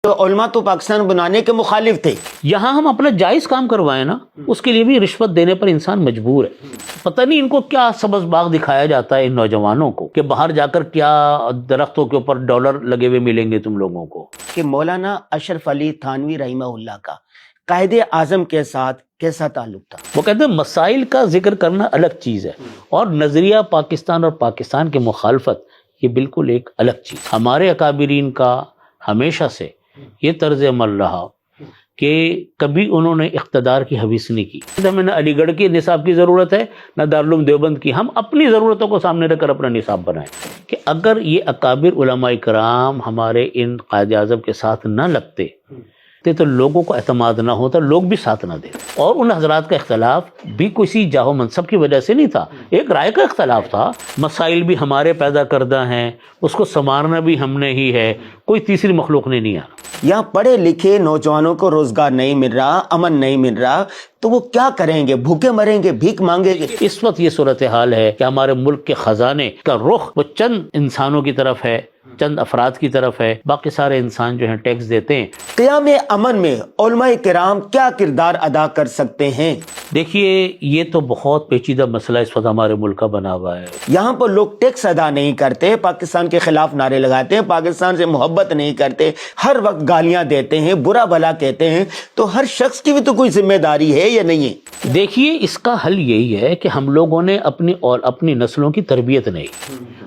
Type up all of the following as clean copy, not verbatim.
تو علماء تو پاکستان بنانے کے مخالف تھے. یہاں ہم اپنا جائز کام کروائیں نا، اس کے لیے بھی رشوت دینے پر انسان مجبور ہے. پتہ نہیں ان کو کیا سبز باغ دکھایا جاتا ہے ان نوجوانوں کو کہ باہر جا کر کیا درختوں کے اوپر ڈالر لگے ہوئے ملیں گے تم لوگوں کو. کہ مولانا اشرف علی تھانوی رحمہ اللہ کا قائد اعظم کے ساتھ کیسا تعلق تھا؟ وہ کہتے ہیں مسائل کا ذکر کرنا الگ چیز ہے، اور نظریہ پاکستان اور پاکستان کی مخالفت یہ بالکل ایک الگ چیز. ہمارے اکابرین کا ہمیشہ سے یہ طرز عمل رہا کہ کبھی انہوں نے اقتدار کی حویث نہیں کی. ہمیں نہ علی گڑھ کے نصاب کی ضرورت ہے نہ دارالعلوم دیوبند کی. ہم اپنی ضرورتوں کو سامنے رکھ کر اپنا نصاب بنائیں کہ اگر یہ اکابر علماء کرام ہمارے ان قائد اعظم کے ساتھ نہ لگتے تو لوگوں کو اعتماد نہ ہوتا، لوگ بھی ساتھ نہ دیتے. اور ان حضرات کا اختلاف بھی کسی جاہ و منصب کی وجہ سے نہیں تھا، ایک رائے کا اختلاف تھا. مسائل بھی ہمارے پیدا کردہ ہیں، اس کو سنوارنا بھی ہم نے ہی ہے، کوئی تیسری مخلوق نے نہیں آنا. یہاں پڑھے لکھے نوجوانوں کو روزگار نہیں مل رہا، امن نہیں مل رہا، تو وہ کیا کریں گے؟ بھوکے مریں گے، بھیک مانگیں گے. اس وقت یہ صورتحال ہے کہ ہمارے ملک کے خزانے کا رخ وہ چند انسانوں کی طرف ہے، چند افراد کی طرف ہے، باقی سارے انسان جو ہیں ٹیکس دیتے ہیں. قیام امن میں علماء کرام کیا کردار ادا کر سکتے ہیں؟ دیکھیے یہ تو بہت پیچیدہ مسئلہ اس وقت ہمارے ملک کا بنا ہوا ہے. یہاں پر لوگ ٹیکس ادا نہیں کرتے، پاکستان کے خلاف نعرے لگاتے ہیں، پاکستان سے محبت نہیں کرتے، ہر وقت گالیاں دیتے ہیں، برا بھلا کہتے ہیں. تو ہر شخص کی بھی تو کوئی ذمہ داری ہے یا نہیں ہے؟ دیکھیے اس کا حل یہی ہے کہ ہم لوگوں نے اپنی نسلوں کی تربیت نہیں.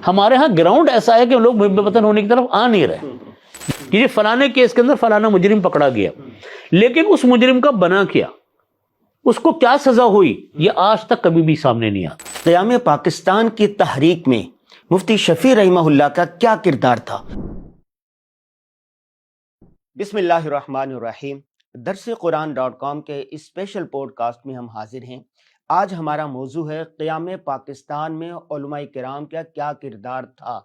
ہمارے ہاں گراؤنڈ ایسا ہے کہ لوگ بے وطن ہونے کی طرف آ نہیں رہے کہ یہ فلانے کیس کے اندر فلانا مجرم پکڑا گیا، لیکن اس مجرم کا بنا کیا، اس کو کیا سزا ہوئی، یہ آج تک کبھی بھی سامنے نہیں آتا. قیام پاکستان کی تحریک میں مفتی شفیع رحمہ اللہ کا کیا کردار تھا؟ بسم اللہ الرحمن الرحیم. درس قرآن.com کے اسپیشل پوڈ کاسٹ میں ہم حاضر ہیں. آج ہمارا موضوع ہے قیام پاکستان میں علماء کرام کا کیا کردار تھا.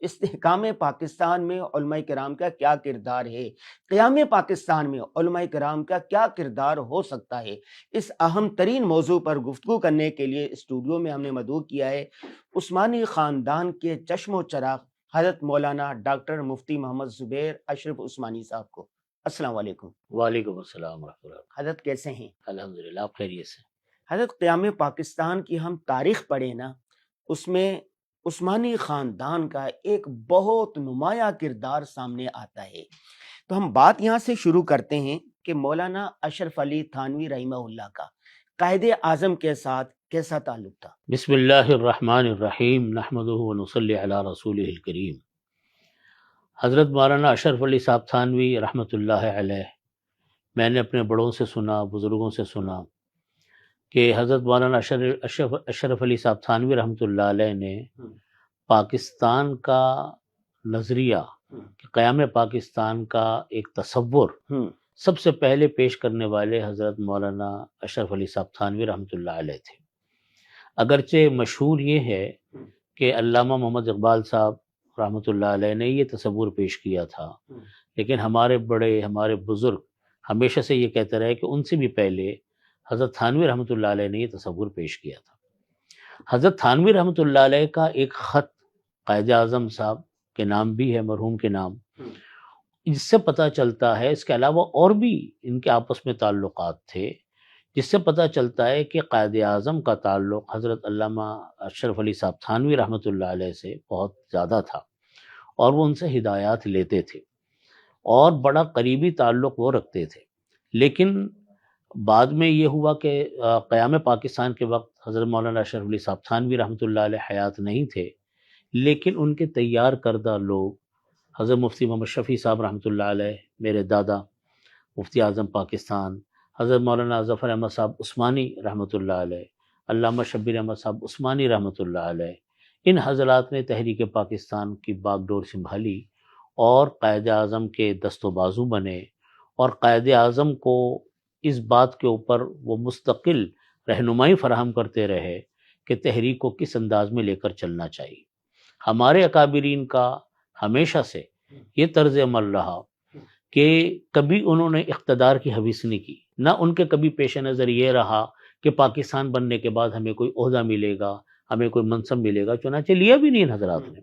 استحکام پاکستان میں علماء کرام کا کیا کردار ہے، قیام پاکستان میں علماء کرام کا کیا کردار ہو سکتا ہے. اس اہم ترین موضوع پر گفتگو کرنے کے لیے اسٹوڈیو میں ہم نے مدعو کیا ہے عثمانی خاندان کے چشم و چراغ حضرت مولانا ڈاکٹر مفتی محمد زبیر اشرف عثمانی صاحب کو. السلام علیکم. وعلیکم السلام ورحمۃ اللہ. حضرت کیسے ہیں؟ الحمدللہ آپ خیریت سے. حضرت قیام پاکستان کی ہم تاریخ پڑھیں نا، اس میں عثمانی خاندان کا ایک بہت نمایاں کردار سامنے آتا ہے. تو ہم بات یہاں سے شروع کرتے ہیں کہ مولانا اشرف علی تھانوی رحمہ اللہ کا قائد اعظم کے ساتھ کیسا تعلق تھا؟ بسم اللہ الرحمن الرحیم نحمدہ ونصلی علی رسولہ الکریم. حضرت مولانا اشرف علی صاحب تھانوی رحمۃ اللہ علیہ، میں نے اپنے بڑوں سے سنا، بزرگوں سے سنا کہ حضرت مولانا اشرف علی صاحب تھانوی رحمۃ اللہ علیہ نے پاکستان کا نظریہ، قیام پاکستان کا ایک تصور سب سے پہلے پیش کرنے والے حضرت مولانا اشرف علی صاحب تھانوی رحمۃ اللہ علیہ تھے. اگرچہ مشہور یہ ہے کہ علامہ محمد اقبال صاحب رحمۃ اللہ علیہ نے یہ تصور پیش کیا تھا، لیکن ہمارے بزرگ ہمیشہ سے یہ کہتے رہے کہ ان سے بھی پہلے حضرت تھانوی رحمۃ اللہ علیہ نے یہ تصور پیش کیا تھا. حضرت تھانوی رحمۃ اللہ علیہ کا ایک خط قائد اعظم صاحب کے نام بھی ہے، مرحوم کے نام، جس سے پتہ چلتا ہے، اس کے علاوہ اور بھی ان کے آپس میں تعلقات تھے، جس سے پتہ چلتا ہے کہ قائد اعظم کا تعلق حضرت علامہ اشرف علی صاحب تھانوی رحمۃ اللہ علیہ سے بہت زیادہ تھا، اور وہ ان سے ہدایات لیتے تھے اور بڑا قریبی تعلق وہ رکھتے تھے. لیکن بعد میں یہ ہوا کہ قیام پاکستان کے وقت حضرت مولانا اشرف علی صاحب تھانوی رحمۃ اللہ علیہ حیات نہیں تھے، لیکن ان کے تیار کردہ لوگ حضرت مفتی محمد شفیع صاحب رحمۃ اللہ علیہ، میرے دادا مفتی اعظم پاکستان، حضرت مولانا ظفر احمد صاحب عثمانی رحمۃ اللہ علیہ، علامہ شبیر احمد صاحب عثمانی رحمۃ اللہ علیہ، ان حضرات نے تحریک پاکستان کی باغ ڈور سنبھالی اور قائد اعظم کے دست و بازو بنے، اور قائد اعظم کو اس بات کے اوپر وہ مستقل رہنمائی فراہم کرتے رہے کہ تحریک کو کس انداز میں لے کر چلنا چاہیے. ہمارے اکابرین کا ہمیشہ سے یہ طرز عمل رہا کہ کبھی انہوں نے اقتدار کی حویث نہیں کی، نہ ان کے کبھی پیش نظر یہ رہا کہ پاکستان بننے کے بعد ہمیں کوئی عہدہ ملے گا، ہمیں کوئی منصب ملے گا. چنانچہ لیا بھی نہیں ان حضرات نے.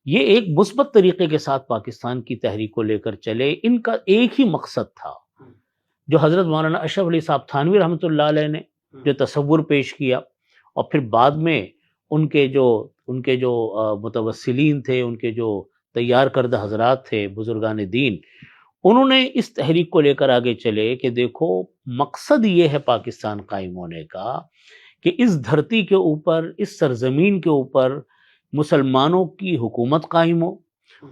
یہ ایک مثبت طریقے کے ساتھ پاکستان کی تحریک کو لے کر چلے. ان کا ایک ہی مقصد تھا جو حضرت مولانا اشرف علی صاحب تھانوی رحمۃ اللہ علیہ نے جو تصور پیش کیا، اور پھر بعد میں ان کے جو متوسلین تھے، ان کے جو تیار کردہ حضرات تھے بزرگان دین، انہوں نے اس تحریک کو لے کر آگے چلے کہ دیکھو مقصد یہ ہے پاکستان قائم ہونے کا کہ اس دھرتی کے اوپر، اس سرزمین کے اوپر مسلمانوں کی حکومت قائم ہو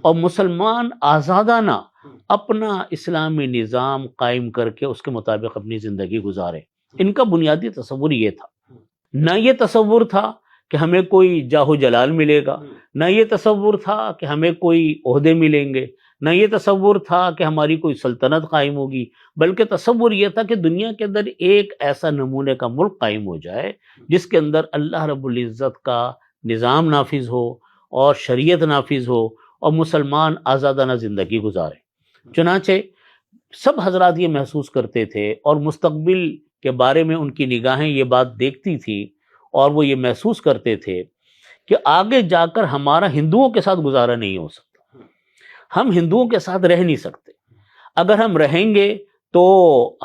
اور مسلمان آزادانہ اپنا اسلامی نظام قائم کر کے اس کے مطابق اپنی زندگی گزارے. ان کا بنیادی تصور یہ تھا. نہ یہ تصور تھا کہ ہمیں کوئی جاہ و جلال ملے گا، نہ یہ تصور تھا کہ ہمیں کوئی عہدے ملیں گے، نہ یہ تصور تھا کہ ہماری کوئی سلطنت قائم ہوگی، بلکہ تصور یہ تھا کہ دنیا کے اندر ایک ایسا نمونے کا ملک قائم ہو جائے جس کے اندر اللہ رب العزت کا نظام نافذ ہو اور شریعت نافذ ہو اور مسلمان آزادانہ زندگی گزارے. چنانچہ سب حضرات یہ محسوس کرتے تھے اور مستقبل کے بارے میں ان کی نگاہیں یہ بات دیکھتی تھی اور وہ یہ محسوس کرتے تھے کہ آگے جا کر ہمارا ہندوؤں کے ساتھ گزارا نہیں ہو سکتا، ہم ہندوؤں کے ساتھ رہ نہیں سکتے. اگر ہم رہیں گے تو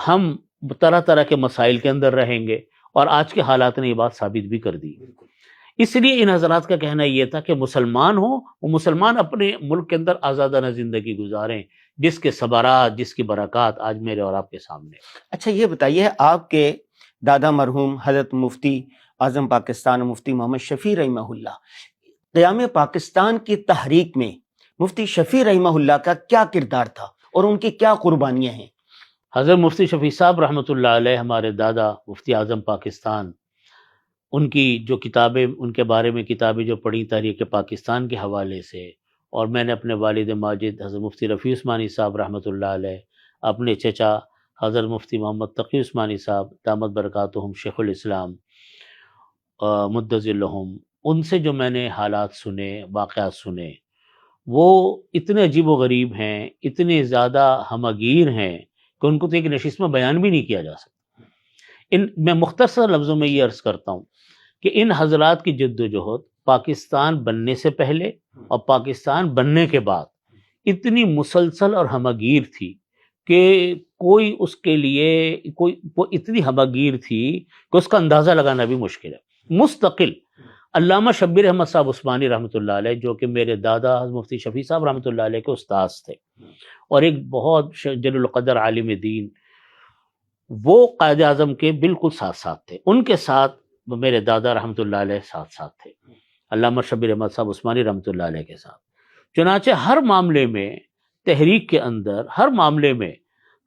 ہم طرح طرح کے مسائل کے اندر رہیں گے، اور آج کے حالات نے یہ بات ثابت بھی کر دی. اس لیے ان حضرات کا کہنا یہ تھا کہ مسلمان ہوں، وہ مسلمان اپنے ملک کے اندر آزادانہ زندگی گزاریں جس کے ثمرات، جس کی برکات آج میرے اور آپ کے سامنے. اچھا یہ بتائیے، آپ کے دادا مرحوم حضرت مفتی اعظم پاکستان مفتی محمد شفیع رحمہ اللہ، قیام پاکستان کی تحریک میں مفتی شفیع رحمہ اللہ کا کیا کردار تھا اور ان کی کیا قربانیاں ہیں؟ حضرت مفتی شفیع صاحب رحمۃ اللہ علیہ، ہمارے دادا مفتی اعظم پاکستان، ان کی جو کتابیں، ان کے بارے میں کتابیں جو پڑھی تحریک پاکستان کے حوالے سے، اور میں نے اپنے والد ماجد حضرت مفتی رفیع عثمانی صاحب رحمۃ اللہ علیہ، اپنے چچا حضرت مفتی محمد تقی عثمانی صاحب دامت برکاتہم شیخ الاسلام مدظ لہم، ان سے جو میں نے حالات سنے، واقعات سنے، وہ اتنے عجیب و غریب ہیں، اتنے زیادہ ہمگیر ہیں کہ ان کو تو ایک نشست میں بیان بھی نہیں کیا جا سکتا. میں مختصر لفظوں میں یہ عرض کرتا ہوں کہ ان حضرات کی جد و جہد پاکستان بننے سے پہلے اور پاکستان بننے کے بعد اتنی مسلسل اور ہمگیر تھی کہ کوئی اس کے لیے وہ اتنی ہمگیر تھی کہ اس کا اندازہ لگانا بھی مشکل ہے. مستقل علامہ شبیر احمد صاحب عثمانی رحمۃ اللہ علیہ، جو کہ میرے دادا حضرت مفتی شفیع صاحب رحمۃ اللہ علیہ کے استاذ تھے اور ایک بہت جلیل القدر عالم دین، وہ قائد اعظم کے بالکل ساتھ ساتھ تھے. ان کے ساتھ میرے دادا رحمۃ اللہ علیہ ساتھ ساتھ تھے، علامہ شبیر احمد صاحب عثمانی رحمۃ اللہ علیہ کے ساتھ. چنانچہ ہر معاملے میں، تحریک کے اندر ہر معاملے میں،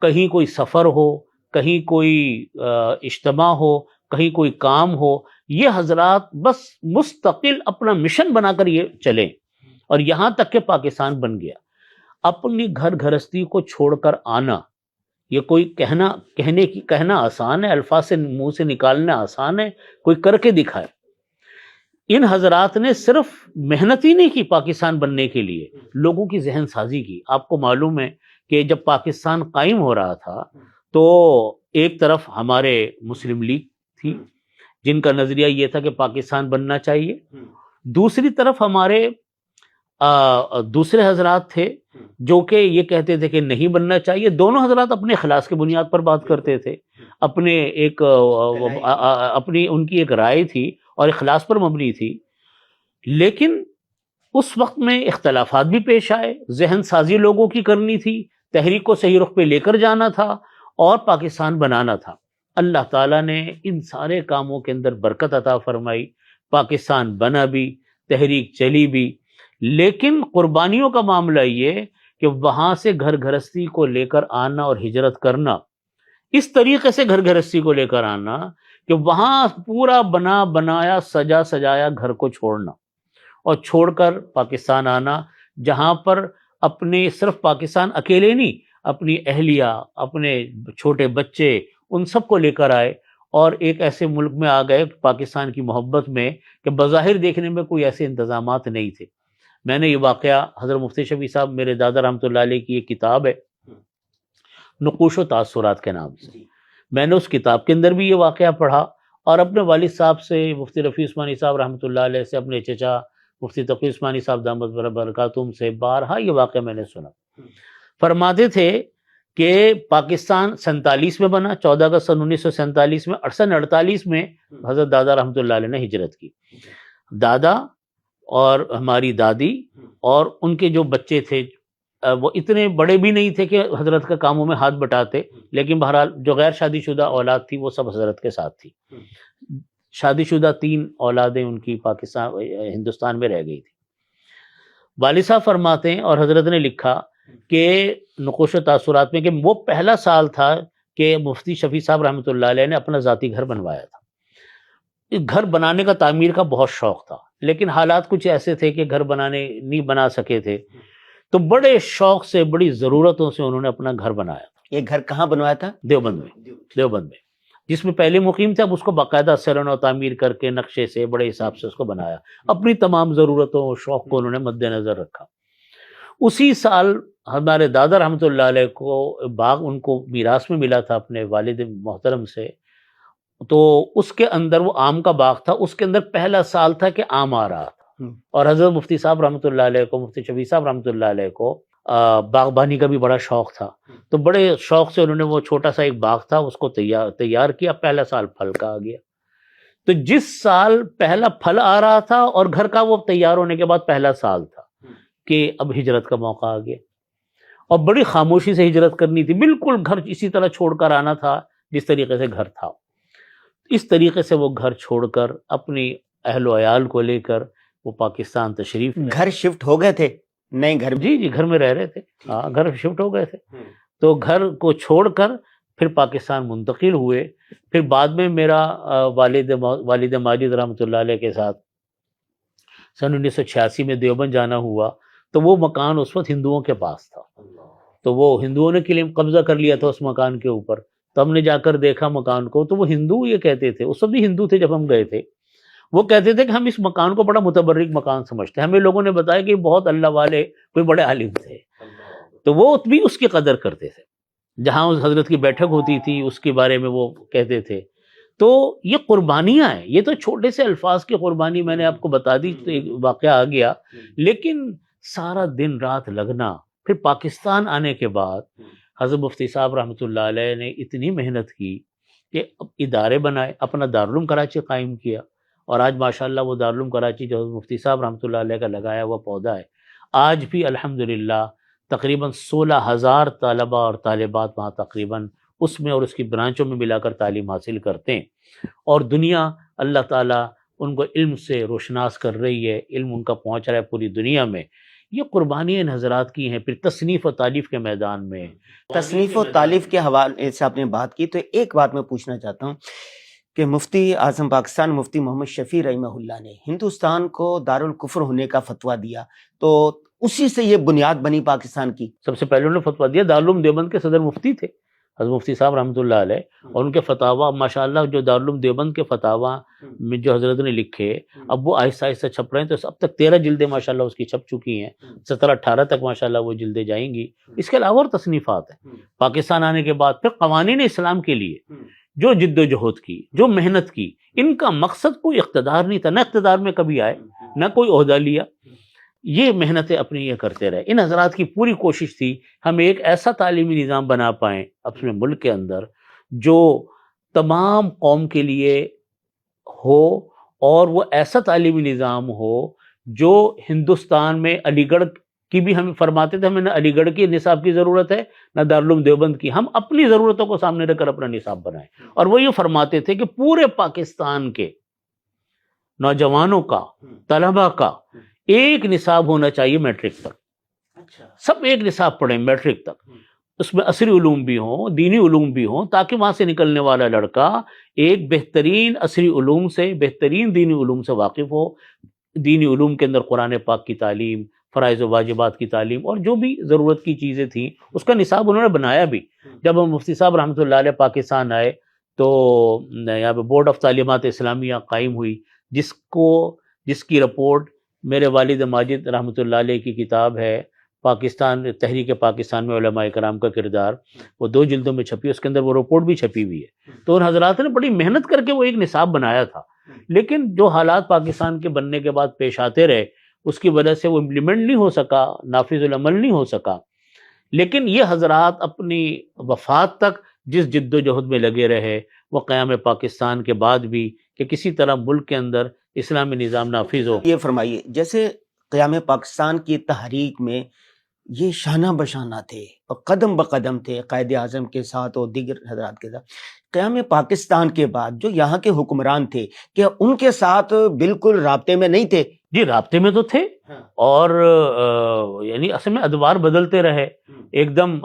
کہیں کوئی سفر ہو، کہیں کوئی اجتماع ہو، کہیں کوئی کام ہو، یہ حضرات بس مستقل اپنا مشن بنا کر یہ چلیں، اور یہاں تک کہ پاکستان بن گیا. اپنی گھر گھرستی کو چھوڑ کر آنا، یہ کوئی کہنا آسان ہے، الفاظ سے منہ سے نکالنا آسان ہے، کوئی کر کے دکھائے. ان حضرات نے صرف محنت ہی نہیں کی پاکستان بننے کے لیے، لوگوں کی ذہن سازی کی. آپ کو معلوم ہے کہ جب پاکستان قائم ہو رہا تھا تو ایک طرف ہمارے مسلم لیگ تھی جن کا نظریہ یہ تھا کہ پاکستان بننا چاہیے، دوسری طرف ہمارے دوسرے حضرات تھے جو کہ یہ کہتے تھے کہ نہیں بننا چاہیے. دونوں حضرات اپنے اخلاص کی بنیاد پر بات کرتے تھے، اپنی ان کی ایک رائے تھی اور اخلاص پر مبنی تھی. لیکن اس وقت میں اختلافات بھی پیش آئے، ذہن سازی لوگوں کی کرنی تھی، تحریک کو صحیح رخ پہ لے کر جانا تھا اور پاکستان بنانا تھا. اللہ تعالیٰ نے ان سارے کاموں کے اندر برکت عطا فرمائی، پاکستان بنا بھی، تحریک چلی بھی. لیکن قربانیوں کا معاملہ یہ کہ وہاں سے گھر گھرستی کو لے کر آنا اور ہجرت کرنا، اس طریقے سے گھر گھرستی کو لے کر آنا کہ وہاں پورا بنایا سجا سجایا گھر کو چھوڑنا اور چھوڑ کر پاکستان آنا، جہاں پر اپنے صرف پاکستان اکیلے نہیں، اپنی اہلیہ، اپنے چھوٹے بچے، ان سب کو لے کر آئے اور ایک ایسے ملک میں آ گئے پاکستان کی محبت میں کہ بظاہر دیکھنے میں کوئی ایسے انتظامات نہیں تھے. میں نے یہ واقعہ حضرت مفتی شفیع صاحب میرے دادا رحمۃ اللہ علیہ کی ایک کتاب ہے نقوش و تاثرات کے نام سے، میں نے اس کتاب کے اندر بھی یہ واقعہ پڑھا اور اپنے والد صاحب سے، مفتی رفیع عثمانی صاحب رحمۃ اللہ علیہ سے، اپنے چچا مفتی تقی عثمانی صاحب دامت برکاتہم سے بارہا یہ واقعہ میں نے سنا. فرماتے تھے کہ پاکستان 47 میں بنا، 14 اگست سن 1947 میں، 48 میں حضرت دادا رحمۃ اللہ علیہ نے ہجرت کی. دادا اور ہماری دادی اور ان کے جو بچے تھے وہ اتنے بڑے بھی نہیں تھے کہ حضرت کا کاموں میں ہاتھ بٹاتے، لیکن بہرحال جو غیر شادی شدہ اولاد تھی وہ سب حضرت کے ساتھ تھی. شادی شدہ 3 اولادیں ان کی ہندوستان میں رہ گئی تھی. والد صاحب فرماتے ہیں اور حضرت نے لکھا کہ نقوش و تاثرات میں کہ وہ پہلا سال تھا کہ مفتی شفیع صاحب رحمۃ اللہ علیہ نے اپنا ذاتی گھر بنوایا تھا. گھر بنانے کا تعمیر کا بہت شوق تھا، لیکن حالات کچھ ایسے تھے کہ گھر نہیں بنا سکے تھے، تو بڑے شوق سے بڑی ضرورتوں سے انہوں نے اپنا گھر بنایا. یہ گھر کہاں بنوایا تھا؟ دیوبند میں، جس میں پہلے مقیم تھے. اب اس کو باقاعدہ سرن و تعمیر کر کے نقشے سے بڑے حساب سے اس کو بنایا. اپنی تمام ضرورتوں اور شوق کو انہوں نے مد نظر رکھا. اسی سال ہمارے دادا رحمۃ اللہ علیہ کو باغ ان کو میراث میں ملا تھا اپنے والد محترم سے. تو اس کے اندر وہ آم کا باغ تھا، اس کے اندر پہلا سال تھا کہ آم آ رہا تھا. اور حضرت مفتی صاحب رحمۃ اللہ علیہ کو، مفتی شفیع صاحب رحمۃ اللہ علیہ کو باغبانی کا بھی بڑا شوق تھا. تو بڑے شوق سے انہوں نے وہ چھوٹا سا ایک باغ تھا اس کو تیار کیا. پہلا سال پھل کا آ گیا. تو جس سال پہلا پھل آ رہا تھا اور گھر کا وہ تیار ہونے کے بعد پہلا سال تھا کہ اب ہجرت کا موقع آ گیا. اور بڑی خاموشی سے ہجرت کرنی تھی، بالکل گھر اسی طرح چھوڑ کر آنا تھا جس طریقے سے گھر تھا. اس طریقے سے وہ گھر چھوڑ کر اپنی اہل و عیال کو لے کر وہ پاکستان تشریف لائے. گھر شفٹ ہو گئے تھے؟ نہیں، گھر جی گھر میں رہ رہے تھے. ہاں گھر شفٹ ہو گئے تھے. تو گھر کو چھوڑ کر پھر پاکستان منتقل ہوئے. پھر بعد میں میرا والد ماجد رحمۃ اللہ علیہ کے ساتھ سن 1986 میں دیوبند جانا ہوا. تو وہ مکان اس وقت ہندوؤں کے پاس تھا، تو وہ ہندوؤں نے قبضہ کر لیا تھا اس مکان کے اوپر. تو ہم نے جا کر دیکھا مکان کو، تو وہ ہندو یہ کہتے تھے، اس وقت بھی ہندو تھے جب ہم گئے تھے، وہ کہتے تھے کہ ہم اس مکان کو بڑا متبرک مکان سمجھتے ہیں. ہمیں لوگوں نے بتایا کہ بہت اللہ والے کوئی بڑے عالم تھے، تو وہ بھی اس کی قدر کرتے تھے. جہاں اس حضرت کی بیٹھک ہوتی تھی اس کے بارے میں وہ کہتے تھے. تو یہ قربانیاں ہیں، یہ تو چھوٹے سے الفاظ کی قربانی میں نے آپ کو بتا دی، تو ایک واقعہ آ گیا. لیکن سارا دن رات لگنا. پھر پاکستان آنے کے بعد حضرت مفتی صاحب رحمۃ اللہ علیہ نے اتنی محنت کی کہ ادارے بنائے، اپنا دارالعلوم کراچی قائم کیا. اور آج ماشاءاللہ وہ دارالعلوم کراچی جو حضرت مفتی صاحب رحمۃ اللہ علیہ کا لگایا ہوا پودا ہے، آج بھی الحمدللہ تقریباً 16,000 طلباء اور طالبات وہاں تقریباً اس میں اور اس کی برانچوں میں ملا کر تعلیم حاصل کرتے ہیں. اور دنیا اللہ تعالیٰ ان کو علم سے روشناس کر رہی ہے، علم ان کا پہنچ رہا ہے پوری دنیا میں. یہ قربانیاں ان حضرات کی ہیں. پھر تصنیف و تالیف کے میدان میں، تصنیف و تالیف کے حوالے سے آپ نے بات کی، تو ایک بات میں پوچھنا چاہتا ہوں کہ مفتی اعظم پاکستان مفتی محمد شفیع رحمہ اللہ نے ہندوستان کو دارالکفر ہونے کا فتویٰ دیا، تو اسی سے یہ بنیاد بنی پاکستان کی. سب سے پہلے انہوں نے فتویٰ دیا. دارالعلوم دیوبند کے صدر مفتی تھے حضرت مفتی صاحب رحمۃ اللہ علیہ، اور ان کے فتاوا ماشاءاللہ جو دارالعلوم دیوبند کے فتاوا میں جو حضرت نے لکھے، اب وہ آہستہ آہستہ چھپ رہے ہیں. تو اب تک 13 جلدیں ماشاءاللہ اس کی چھپ چکی ہیں، 17-18 تک ماشاءاللہ وہ جلدیں جائیں گی. اس کے علاوہ اور تصنیفات ہیں. پاکستان آنے کے بعد پھر قوانین اسلام کے لیے جو جد و جہد کی، جو محنت کی، ان کا مقصد کوئی اقتدار نہیں تھا، نہ اقتدار میں کبھی آئے، نہ کوئی عہدہ لیا. یہ محنتیں اپنی یہ کرتے رہے. ان حضرات کی پوری کوشش تھی ہم ایک ایسا تعلیمی نظام بنا پائیں اپنے ملک کے اندر جو تمام قوم کے لیے ہو، اور وہ ایسا تعلیمی نظام ہو جو ہندوستان میں علی گڑھ کی بھی ہم فرماتے تھے ہمیں نہ علی گڑھ کی نصاب کی ضرورت ہے نہ دارالعلوم دیوبند کی، ہم اپنی ضرورتوں کو سامنے رکھ کر اپنا نصاب بنائیں. اور وہ یہ فرماتے تھے کہ پورے پاکستان کے نوجوانوں کا، طلباء کا ایک نصاب ہونا چاہیے میٹرک تک. سب ایک نصاب پڑھیں میٹرک تک، اس میں عصری علوم بھی ہوں، دینی علوم بھی ہوں، تاکہ وہاں سے نکلنے والا لڑکا ایک بہترین عصری علوم سے، بہترین دینی علوم سے واقف ہو. دینی علوم کے اندر قرآن پاک کی تعلیم، فرائض و واجبات کی تعلیم، اور جو بھی ضرورت کی چیزیں تھیں اس کا نصاب انہوں نے بنایا بھی. جب ہم مفتی صاحب رحمۃ اللہ علیہ پاکستان آئے تو یہاں پہ بورڈ آف تعلیمات اسلامیہ قائم ہوئی، جس کی رپورٹ میرے والد ماجد رحمۃ اللہ علیہ کی کتاب ہے پاکستان، تحریک پاکستان میں علماء کرام کا کردار، وہ 2 جلدوں میں چھپی، اس کے اندر وہ رپورٹ بھی چھپی ہوئی ہے. تو ان حضرات نے بڑی محنت کر کے وہ ایک نصاب بنایا تھا. لیکن جو حالات پاکستان کے بننے کے بعد پیش آتے رہے، اس کی وجہ سے وہ امپلیمنٹ نہیں ہو سکا، نافذ العمل نہیں ہو سکا، لیکن یہ حضرات اپنی وفات تک جس جد و جہد میں لگے رہے، وہ قیام پاکستان کے بعد بھی کہ کسی طرح ملک کے اندر اسلامی نظام نافذ ہو۔ یہ فرمائیے، جیسے قیام پاکستان کی تحریک میں یہ شانہ بشانہ تھے اور قدم بقدم تھے قائد اعظم کے ساتھ اور دیگر حضرات کے ساتھ، قیام پاکستان کے بعد جو یہاں کے حکمران تھے کیا ان کے ساتھ بالکل رابطے میں نہیں تھے؟ جی رابطے میں تو تھے، اور یعنی اصل میں ادوار بدلتے رہے۔ ایک دم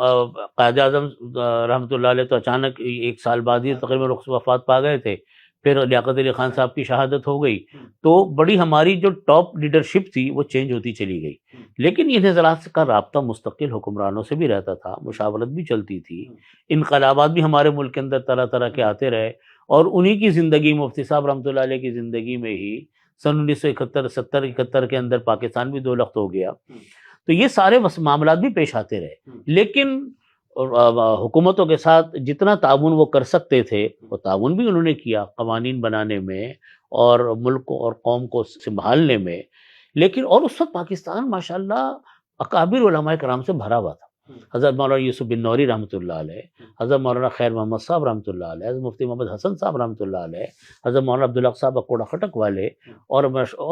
قائد اعظم رحمۃ اللہ علیہ تو اچانک 1 سال بعد ہی تقریباً وفات پا گئے تھے، پھر لیاقت علی خان صاحب کی شہادت ہو گئی، تو بڑی ہماری جو ٹاپ لیڈرشپ تھی وہ چینج ہوتی چلی گئی، لیکن ان حضرات کا رابطہ مستقل حکمرانوں سے بھی رہتا تھا، مشاورت بھی چلتی تھی، انقلابات بھی ہمارے ملک کے اندر طرح طرح کے آتے رہے، اور انہی کی زندگی، مفتی صاحب رحمۃ اللہ علیہ کی زندگی میں ہی سن 1971 کے اندر پاکستان بھی 2 لخت ہو گیا، تو یہ سارے معاملات بھی پیش آتے رہے، لیکن حکومتوں کے ساتھ جتنا تعاون وہ کر سکتے تھے وہ تعاون بھی انہوں نے کیا قوانین بنانے میں اور ملک اور قوم کو سنبھالنے میں، لیکن اور اس وقت پاکستان ماشاءاللہ اکابر علماء کرام سے بھرا ہوا تھا۔ حضرت مولانا یوسف بن نوری رحمۃ اللہ علیہ، حضرت مولانا خیر محمد صاحب رحمۃ اللہ علیہ، حضرت مفتی محمد حسن صاحب رحمۃ اللہ علیہ، حضرت مولانا عبدالحق صاحب اکوڑا خٹک والے، اور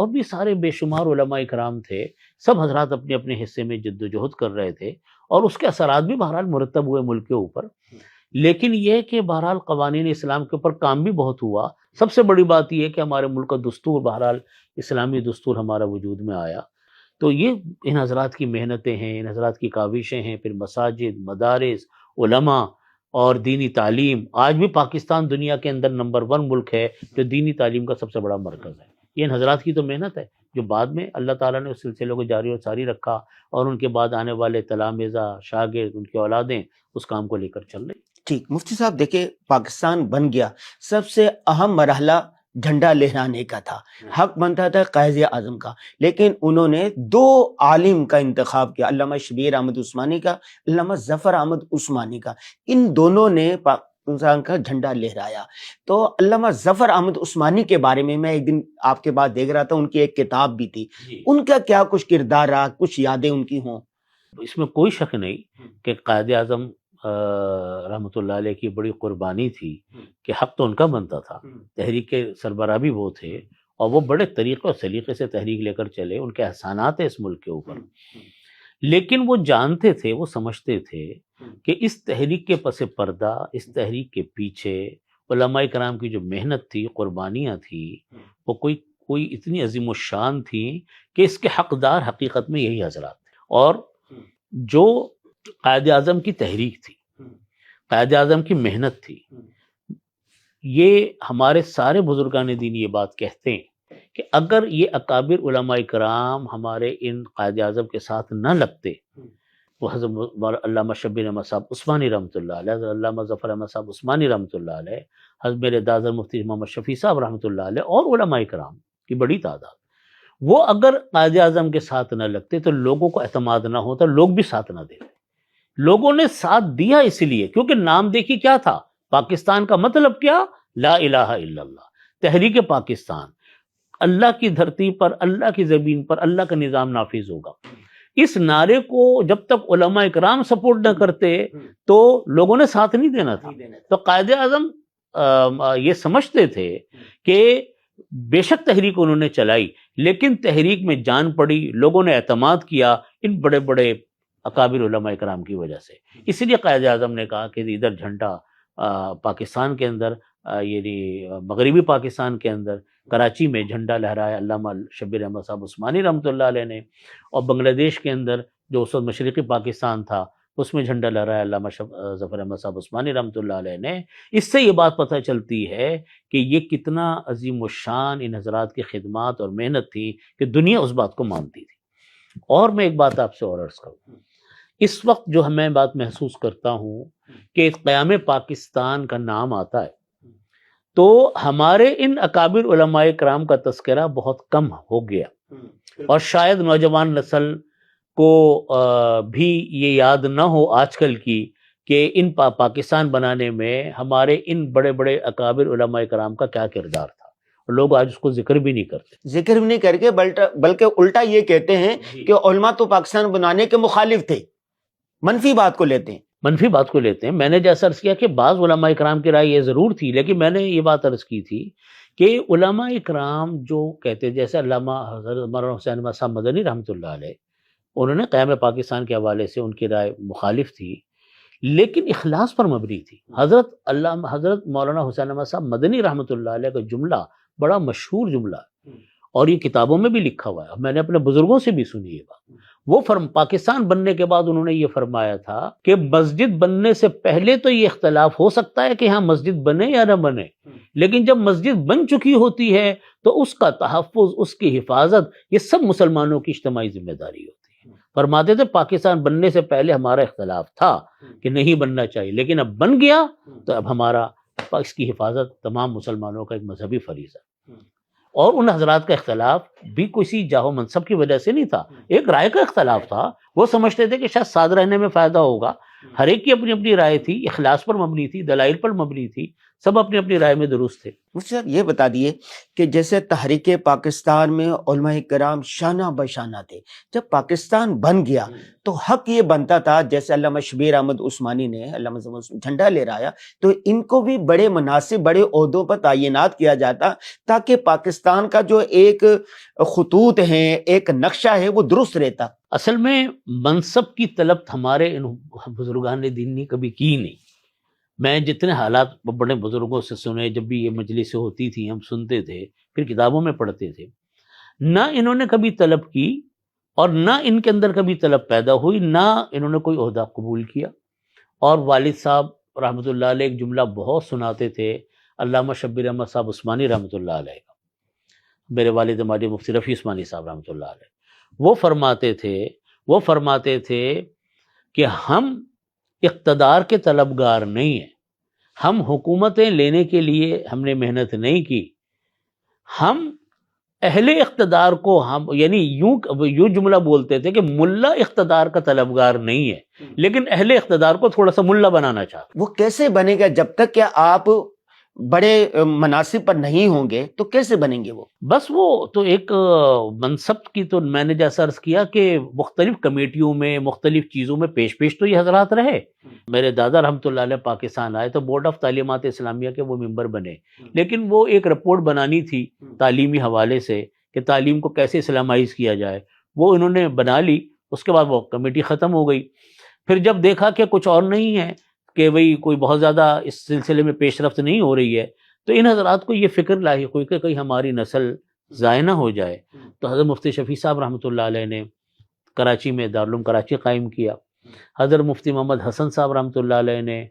بھی سارے بے شمار علماء کرام تھے، سب حضرات اپنے اپنے حصے میں جد و جہد کر رہے تھے، اور اس کے اثرات بھی بہرحال مرتب ہوئے ملک کے اوپر، لیکن یہ کہ بہرحال قوانین اسلام کے اوپر کام بھی بہت ہوا۔ سب سے بڑی بات یہ ہے کہ ہمارے ملک کا دستور بہرحال اسلامی دستور ہمارا وجود میں آیا، تو یہ ان حضرات کی محنتیں ہیں، ان حضرات کی کاوشیں ہیں، پھر مساجد، مدارس، علماء اور دینی تعلیم۔ آج بھی پاکستان دنیا کے اندر نمبر 1 ملک ہے جو دینی تعلیم کا سب سے بڑا مرکز ہے، یہ ان حضرات کی تو محنت ہے، جو بعد میں اللہ تعالیٰ نے اس سلسلے کو جاری اور ساری رکھا، اور ان کے بعد آنے والے تلامذہ، شاگرد، ان کی اولادیں اس کام کو لے کر چل رہی۔ ٹھیک، مفتی صاحب دیکھیں پاکستان بن گیا، سب سے اہم مرحلہ جھنڈا لہرانے کا تھا، حق بنتا تھا قائد اعظم کا، لیکن انہوں نے 2 عالم کا انتخاب کیا، علامہ شبیر احمد عثمانی کا، علامہ ظفر احمد عثمانی کا، ان دونوں نے پاکستان کا جھنڈا لہرایا۔ تو علامہ ظفر احمد عثمانی کے بارے میں ایک دن آپ کے بعد دیکھ رہا تھا، ان کی ایک کتاب بھی تھی، ان کا کیا کچھ کردار رہا، کچھ یادیں ان کی ہوں؟ اس میں کوئی شک نہیں کہ قائد اعظم رحمۃ اللہ علیہ کی بڑی قربانی تھی، کہ حق تو ان کا بنتا تھا، تحریک کے سربراہ بھی وہ تھے، اور وہ بڑے طریقے اور سلیقے سے تحریک لے کر چلے، ان کے احسانات ہیں اس ملک کے اوپر، لیکن وہ جانتے تھے، وہ سمجھتے تھے کہ اس تحریک کے پس پردہ، اس تحریک کے پیچھے علماء کرام کی جو محنت تھی، قربانیاں تھی، وہ کوئی اتنی عظیم الشان تھی کہ اس کے حقدار حقیقت میں یہی حضرات تھے، اور جو قائد اعظم کی تحریک تھی، قائد اعظم کی محنت تھی، یہ ہمارے سارے بزرگان دین یہ بات کہتے ہیں کہ اگر یہ اکابر علماء کرام ہمارے ان قائد اعظم کے ساتھ نہ لگتے، وہ حضرت علامہ شبیر احمد صاحب عثمانی رحمۃ اللہ علیہ، حضرت علامہ ظفر احمد صاحب عثمانی رحمۃ اللہ علیہ، حضرت میرے دادر مفتی محمد شفیع صاحب رحمۃ اللہ علیہ، اور علماء کرام کی بڑی تعداد، وہ اگر قائد اعظم کے ساتھ نہ لگتے تو لوگوں کو اعتماد نہ ہوتا، لوگ بھی ساتھ نہ دیتے۔ لوگوں نے ساتھ دیا اس لیے کیونکہ نام دیکھی کیا تھا، پاکستان کا مطلب کیا، لا الہ الا اللہ، تحریک پاکستان، اللہ کی دھرتی پر، اللہ کی زمین پر اللہ کا نظام نافذ ہوگا۔ اس نعرے کو جب تک علماء اکرام سپورٹ نہ کرتے تو لوگوں نے ساتھ نہیں دینا تھا۔ تو قائد اعظم یہ سمجھتے تھے کہ بے شک تحریک انہوں نے چلائی، لیکن تحریک میں جان پڑی، لوگوں نے اعتماد کیا ان بڑے بڑے اکابر علماء کرام کی وجہ سے۔ اس لیے قائد اعظم نے کہا کہ ادھر جھنڈا پاکستان کے اندر، یعنی مغربی پاکستان کے اندر کراچی میں جھنڈا لہرایا علامہ شبیر احمد صاحب عثمانی رحمۃ اللہ علیہ نے، اور بنگلہ دیش کے اندر جو اس وقت مشرقی پاکستان تھا اس میں جھنڈا لہرایا علامہ ظفر احمد صاحب عثمانی رحمۃ اللہ علیہ نے۔ اس سے یہ بات پتہ چلتی ہے کہ یہ کتنا عظیم الشان ان حضرات کی خدمات اور محنت تھی کہ دنیا اس بات کو مانتی تھی۔ اور میں ایک بات آپ سے اور عرض کروں، اس وقت جو میں بات محسوس کرتا ہوں کہ قیام پاکستان کا نام آتا ہے تو ہمارے ان اکابر علماء کرام کا تذکرہ بہت کم ہو گیا، اور شاید نوجوان نسل کو بھی یہ یاد نہ ہو آج کل کی کہ ان پاکستان بنانے میں ہمارے ان بڑے بڑے اکابر علماء کرام کا کیا کردار تھا۔ اور لوگ آج اس کو ذکر بھی نہیں کرتے. ذکر بھی نہیں کر کے بلکہ الٹا یہ کہتے ہیں کہ علماء تو پاکستان بنانے کے مخالف تھے، منفی بات کو لیتے ہیں. منفی بات کو لیتے ہیں. میں نے جیسا عرض کیا کہ بعض علماء اکرام کی رائے یہ ضرور تھی، لیکن میں نے یہ بات عرض کی تھی کہ علماء اکرام جو کہتے، جیسے علامہ حضرت مولانا حسین احمد صاحب مدنی رحمۃ اللہ علیہ، انہوں نے قیام پاکستان کے حوالے سے ان کی رائے مخالف تھی، لیکن اخلاص پر مبنی تھی. حضرت مولانا حسین احمد صاحب مدنی رحمۃ اللہ علیہ کا جملہ بڑا مشہور جملہ ہے اور یہ کتابوں میں بھی لکھا ہوا ہے، میں نے اپنے بزرگوں سے بھی سنی یہ بات. وہ پاکستان بننے کے بعد انہوں نے یہ فرمایا تھا کہ مسجد بننے سے پہلے تو یہ اختلاف ہو سکتا ہے کہ ہاں مسجد بنے یا نہ بنے، لیکن جب مسجد بن چکی ہوتی ہے تو اس کا تحفظ، اس کی حفاظت، یہ سب مسلمانوں کی اجتماعی ذمہ داری ہوتی ہے. فرماتے تھے پاکستان بننے سے پہلے ہمارا اختلاف تھا کہ نہیں بننا چاہیے، لیکن اب بن گیا تو اب ہمارا اس کی حفاظت تمام مسلمانوں کا ایک مذہبی فریضہ. اور ان حضرات کا اختلاف بھی کسی جاہو منصب کی وجہ سے نہیں تھا، ایک رائے کا اختلاف تھا. وہ سمجھتے تھے کہ شاید ساتھ رہنے میں فائدہ ہوگا. ہر ایک کی اپنی اپنی رائے تھی، اخلاص پر مبنی تھی، دلائل پر مبنی تھی، سب اپنی اپنی رائے میں درست تھے. مجھے یہ بتا دیے کہ جیسے تحریک پاکستان میں علماء کرام شانہ بشانہ تھے، جب پاکستان بن گیا تو حق یہ بنتا تھا، جیسے علامہ شبیر احمد عثمانی نے علامہ جھنڈا لہرایا تو ان کو بھی بڑے مناسب بڑے عہدوں پر تعینات کیا جاتا تاکہ پاکستان کا جو ایک خطوط ہیں، ایک نقشہ ہے، وہ درست رہتا. اصل میں منصب کی طلب ہمارے ان بزرگان دین نے کبھی کی نہیں. میں جتنے حالات بڑے بزرگوں سے سنے، جب بھی یہ مجلسیں ہوتی تھیں ہم سنتے تھے، پھر کتابوں میں پڑھتے تھے، نہ انہوں نے کبھی طلب کی اور نہ ان کے اندر کبھی طلب پیدا ہوئی، نہ انہوں نے کوئی عہدہ قبول کیا. اور والد صاحب رحمۃ اللہ علیہ ایک جملہ بہت سناتے تھے، علامہ شبیر احمد صاحب عثمانی رحمۃ اللہ علیہ کا، میرے والد ماجد مفتی رفیع عثمانی صاحب رحمۃ اللہ علیہ، وہ فرماتے تھے کہ ہم اقتدار کے طلبگار نہیں ہیں، ہم حکومتیں لینے کے لیے ہم نے محنت نہیں کی، ہم اہل اقتدار کو ہم یعنی یوں جملہ بولتے تھے کہ ملا اقتدار کا طلبگار نہیں ہے، لیکن اہل اقتدار کو تھوڑا سا ملا بنانا چاہتے. وہ کیسے بنے گا جب تک کہ آپ بڑے مناصب پر نہیں ہوں گے تو کیسے بنیں گے وہ؟ بس وہ تو ایک منصب کی، تو میں نے جیسا عرض کیا کہ مختلف کمیٹیوں میں مختلف چیزوں میں پیش تو یہ حضرات رہے. میرے دادا رحمۃ اللہ علیہ پاکستان آئے تو بورڈ آف تعلیمات اسلامیہ کے وہ ممبر بنے، لیکن وہ ایک رپورٹ بنانی تھی تعلیمی حوالے سے کہ تعلیم کو کیسے اسلامائز کیا جائے، وہ انہوں نے بنا لی. اس کے بعد وہ کمیٹی ختم ہو گئی. پھر جب دیکھا کہ کچھ اور نہیں ہے، کہ وہی کوئی بہت زیادہ اس سلسلے میں پیش رفت نہیں ہو رہی ہے، تو ان حضرات کو یہ فکر لاحق ہوئی کہ کہیں ہماری نسل ضائع نہ ہو جائے. تو حضرت مفتی شفیع صاحب رحمۃ اللہ علیہ نے کراچی میں دارالعلوم کراچی قائم کیا. حضرت مفتی محمد حسن صاحب رحمۃ اللہ علیہ نے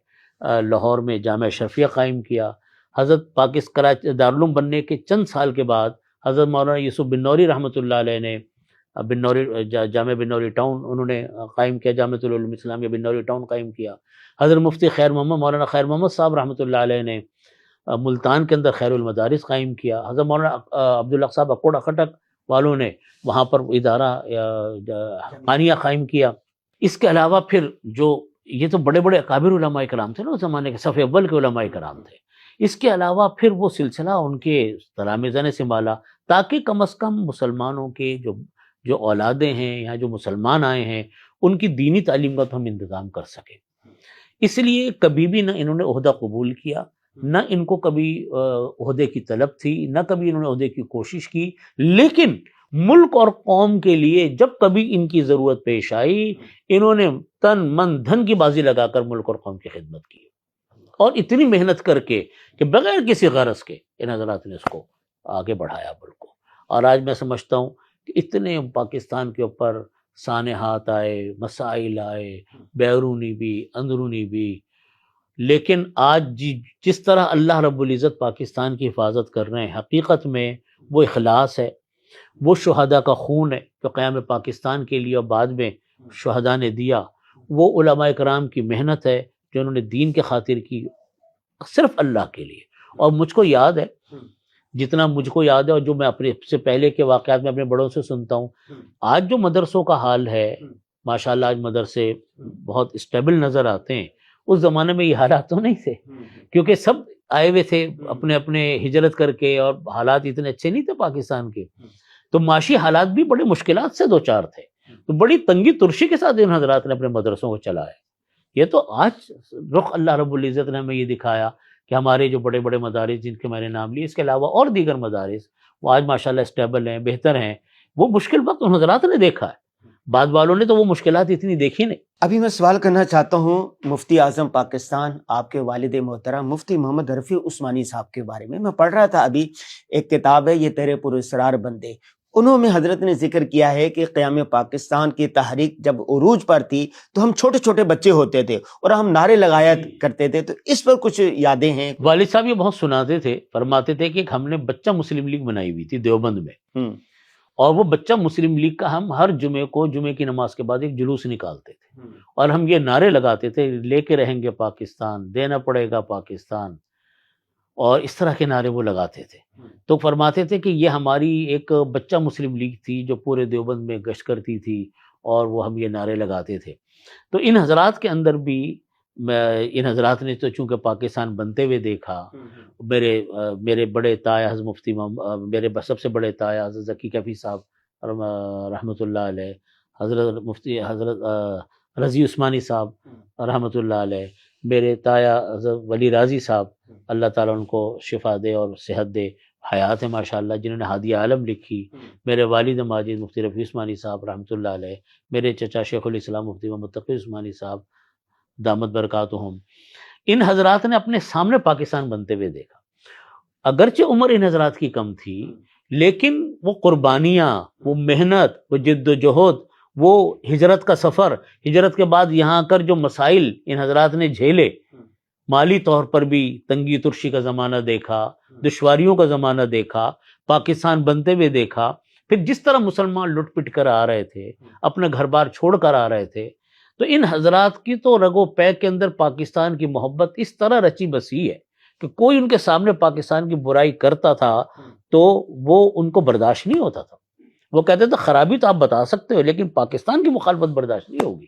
لاہور میں جامعہ اشرفیہ قائم کیا. حضرت کراچی دارالعلوم بننے کے چند سال کے بعد حضرت مولانا یوسف بنوری رحمۃ اللہ علیہ نے جامعہ بنوری ٹاؤن انہوں نے قائم کیا، جامعۃ العلوم اسلامیہ بنوری ٹاؤن قائم کیا. حضرت مفتی مولانا خیر محمد صاحب رحمۃ اللہ علیہ نے ملتان کے اندر خیر المدارس قائم کیا. حضرت مولانا عبدالحق صاحب اکوڑ اخٹک والوں نے وہاں پر ادارہ خانیہ قائم کیا. اس کے علاوہ پھر جو یہ تو بڑے بڑے اکابر علماء کرام تھے نا اس زمانے کے، صف اول کے علماء کرام تھے. اس کے علاوہ پھر وہ سلسلہ ان کے تلامذہ نے سنبھالا تاکہ کم از کم مسلمانوں کے جو اولادیں ہیں یا جو مسلمان آئے ہیں ان کی دینی تعلیم کا تو ہم انتظام کر سکیں. اس لیے کبھی بھی نہ انہوں نے عہدہ قبول کیا، نہ ان کو کبھی عہدے کی طلب تھی، نہ کبھی انہوں نے عہدے کی کوشش کی، لیکن ملک اور قوم کے لیے جب کبھی ان کی ضرورت پیش آئی انہوں نے تن من دھن کی بازی لگا کر ملک اور قوم کی خدمت کی، اور اتنی محنت کر کے کہ بغیر کسی غرض کے ان حضرات نے اس کو آگے بڑھایا ملک کو. اور آج میں سمجھتا ہوں کہ اتنے پاکستان کے اوپر سانحات آئے، مسائل آئے، بیرونی بھی اندرونی بھی، لیکن آج جس طرح اللہ رب العزت پاکستان کی حفاظت کر رہے ہیں، حقیقت میں وہ اخلاص ہے، وہ شہداء کا خون ہے جو قیام پاکستان کے لیے اور بعد میں شہداء نے دیا، وہ علماء کرام کی محنت ہے جو انہوں نے دین کے خاطر کی صرف اللہ کے لیے. اور مجھ کو یاد ہے، جتنا مجھ کو یاد ہے اور جو میں اپنے سے پہلے کے واقعات میں اپنے بڑوں سے سنتا ہوں، آج جو مدرسوں کا حال ہے ماشاءاللہ، آج مدرسے بہت اسٹیبل نظر آتے ہیں. اس زمانے میں یہ حالات تو نہیں تھے، کیونکہ سب آئے ہوئے تھے اپنے اپنے ہجرت کر کے، اور حالات اتنے اچھے نہیں تھے پاکستان کے، تو معاشی حالات بھی بڑے مشکلات سے دو چار تھے، تو بڑی تنگی ترشی کے ساتھ ان حضرات نے اپنے مدرسوں کو چلایا۔ یہ تو آج رخ اللہ رب العزت نے ہمیں یہ دکھایا کہ ہمارے جو بڑے بڑے مدارس جن کے میں نے نام لیے، اس کے علاوہ اور دیگر مدارس، وہ آج ماشاءاللہ اسٹیبل ہیں، بہتر ہیں۔ وہ مشکل وقت ان حضرات نے دیکھا ہے، بعد والوں نے تو وہ مشکلات اتنی دیکھی نہیں۔ ابھی میں سوال کرنا چاہتا ہوں مفتی اعظم پاکستان، آپ کے والد محترم مفتی محمد رفیع عثمانی صاحب کے بارے میں پڑھ رہا تھا ابھی، ایک کتاب ہے یہ تیرے پراسرار بندے، انہوں میں حضرت نے ذکر کیا ہے کہ قیام پاکستان کی تحریک جب عروج پر تھی تو ہم چھوٹے چھوٹے بچے ہوتے تھے اور ہم نعرے لگایا کرتے تھے، تو اس پر کچھ یادیں ہیں؟ والد صاحب یہ بہت سناتے تھے، فرماتے تھے کہ ہم نے بچہ مسلم لیگ بنائی ہوئی تھی دیوبند میں، اور وہ بچہ مسلم لیگ کا ہم ہر جمعے کو جمعے کی نماز کے بعد ایک جلوس نکالتے تھے، اور ہم یہ نعرے لگاتے تھے، لے کے رہیں گے پاکستان، دینا پڑے گا پاکستان، اور اس طرح کے نعرے وہ لگاتے تھے۔ تو فرماتے تھے کہ یہ ہماری ایک بچہ مسلم لیگ تھی جو پورے دیوبند میں گشت کرتی تھی، اور وہ ہم یہ نعرے لگاتے تھے۔ تو ان حضرات کے اندر بھی، ان حضرات نے تو چونکہ پاکستان بنتے ہوئے دیکھا، میرے بڑے تایا حضرت مفتی میرے سب سے بڑے تایا حضرت ذکی کفی صاحب رحمۃ اللہ علیہ، حضرت مفتی حضرت رضی عثمانی صاحب رحمۃ اللہ علیہ، میرے تایا حضرت ولی راضی صاحب، اللہ تعالیٰ ان کو شفا دے اور صحت دے، حیات ہے ماشاءاللہ، جنہوں نے ہادیہ عالم لکھی، میرے والد ماجد مفتی رفیع عثمانی صاحب رحمۃ اللہ علیہ، میرے چچا شیخ الاسلام مفتی محمد تقی عثمانی صاحب دامت برکاتہم، ان حضرات نے اپنے سامنے پاکستان بنتے ہوئے دیکھا۔ اگرچہ عمر ان حضرات کی کم تھی، لیکن وہ قربانیاں، وہ محنت، وہ جد و جہد، وہ ہجرت کا سفر، ہجرت کے بعد یہاں آ کر جو مسائل ان حضرات نے جھیلے، مالی طور پر بھی تنگی ترشی کا زمانہ دیکھا، دشواریوں کا زمانہ دیکھا، پاکستان بنتے ہوئے دیکھا، پھر جس طرح مسلمان لٹ پٹ کر آ رہے تھے، اپنے گھر بار چھوڑ کر آ رہے تھے، تو ان حضرات کی تو رگ و پے کے اندر پاکستان کی محبت اس طرح رچی بسی ہے کہ کوئی ان کے سامنے پاکستان کی برائی کرتا تھا تو وہ ان کو برداشت نہیں ہوتا تھا۔ وہ کہتے تھے خرابی تو آپ بتا سکتے ہو، لیکن پاکستان کی مخالفت برداشت نہیں ہوگی۔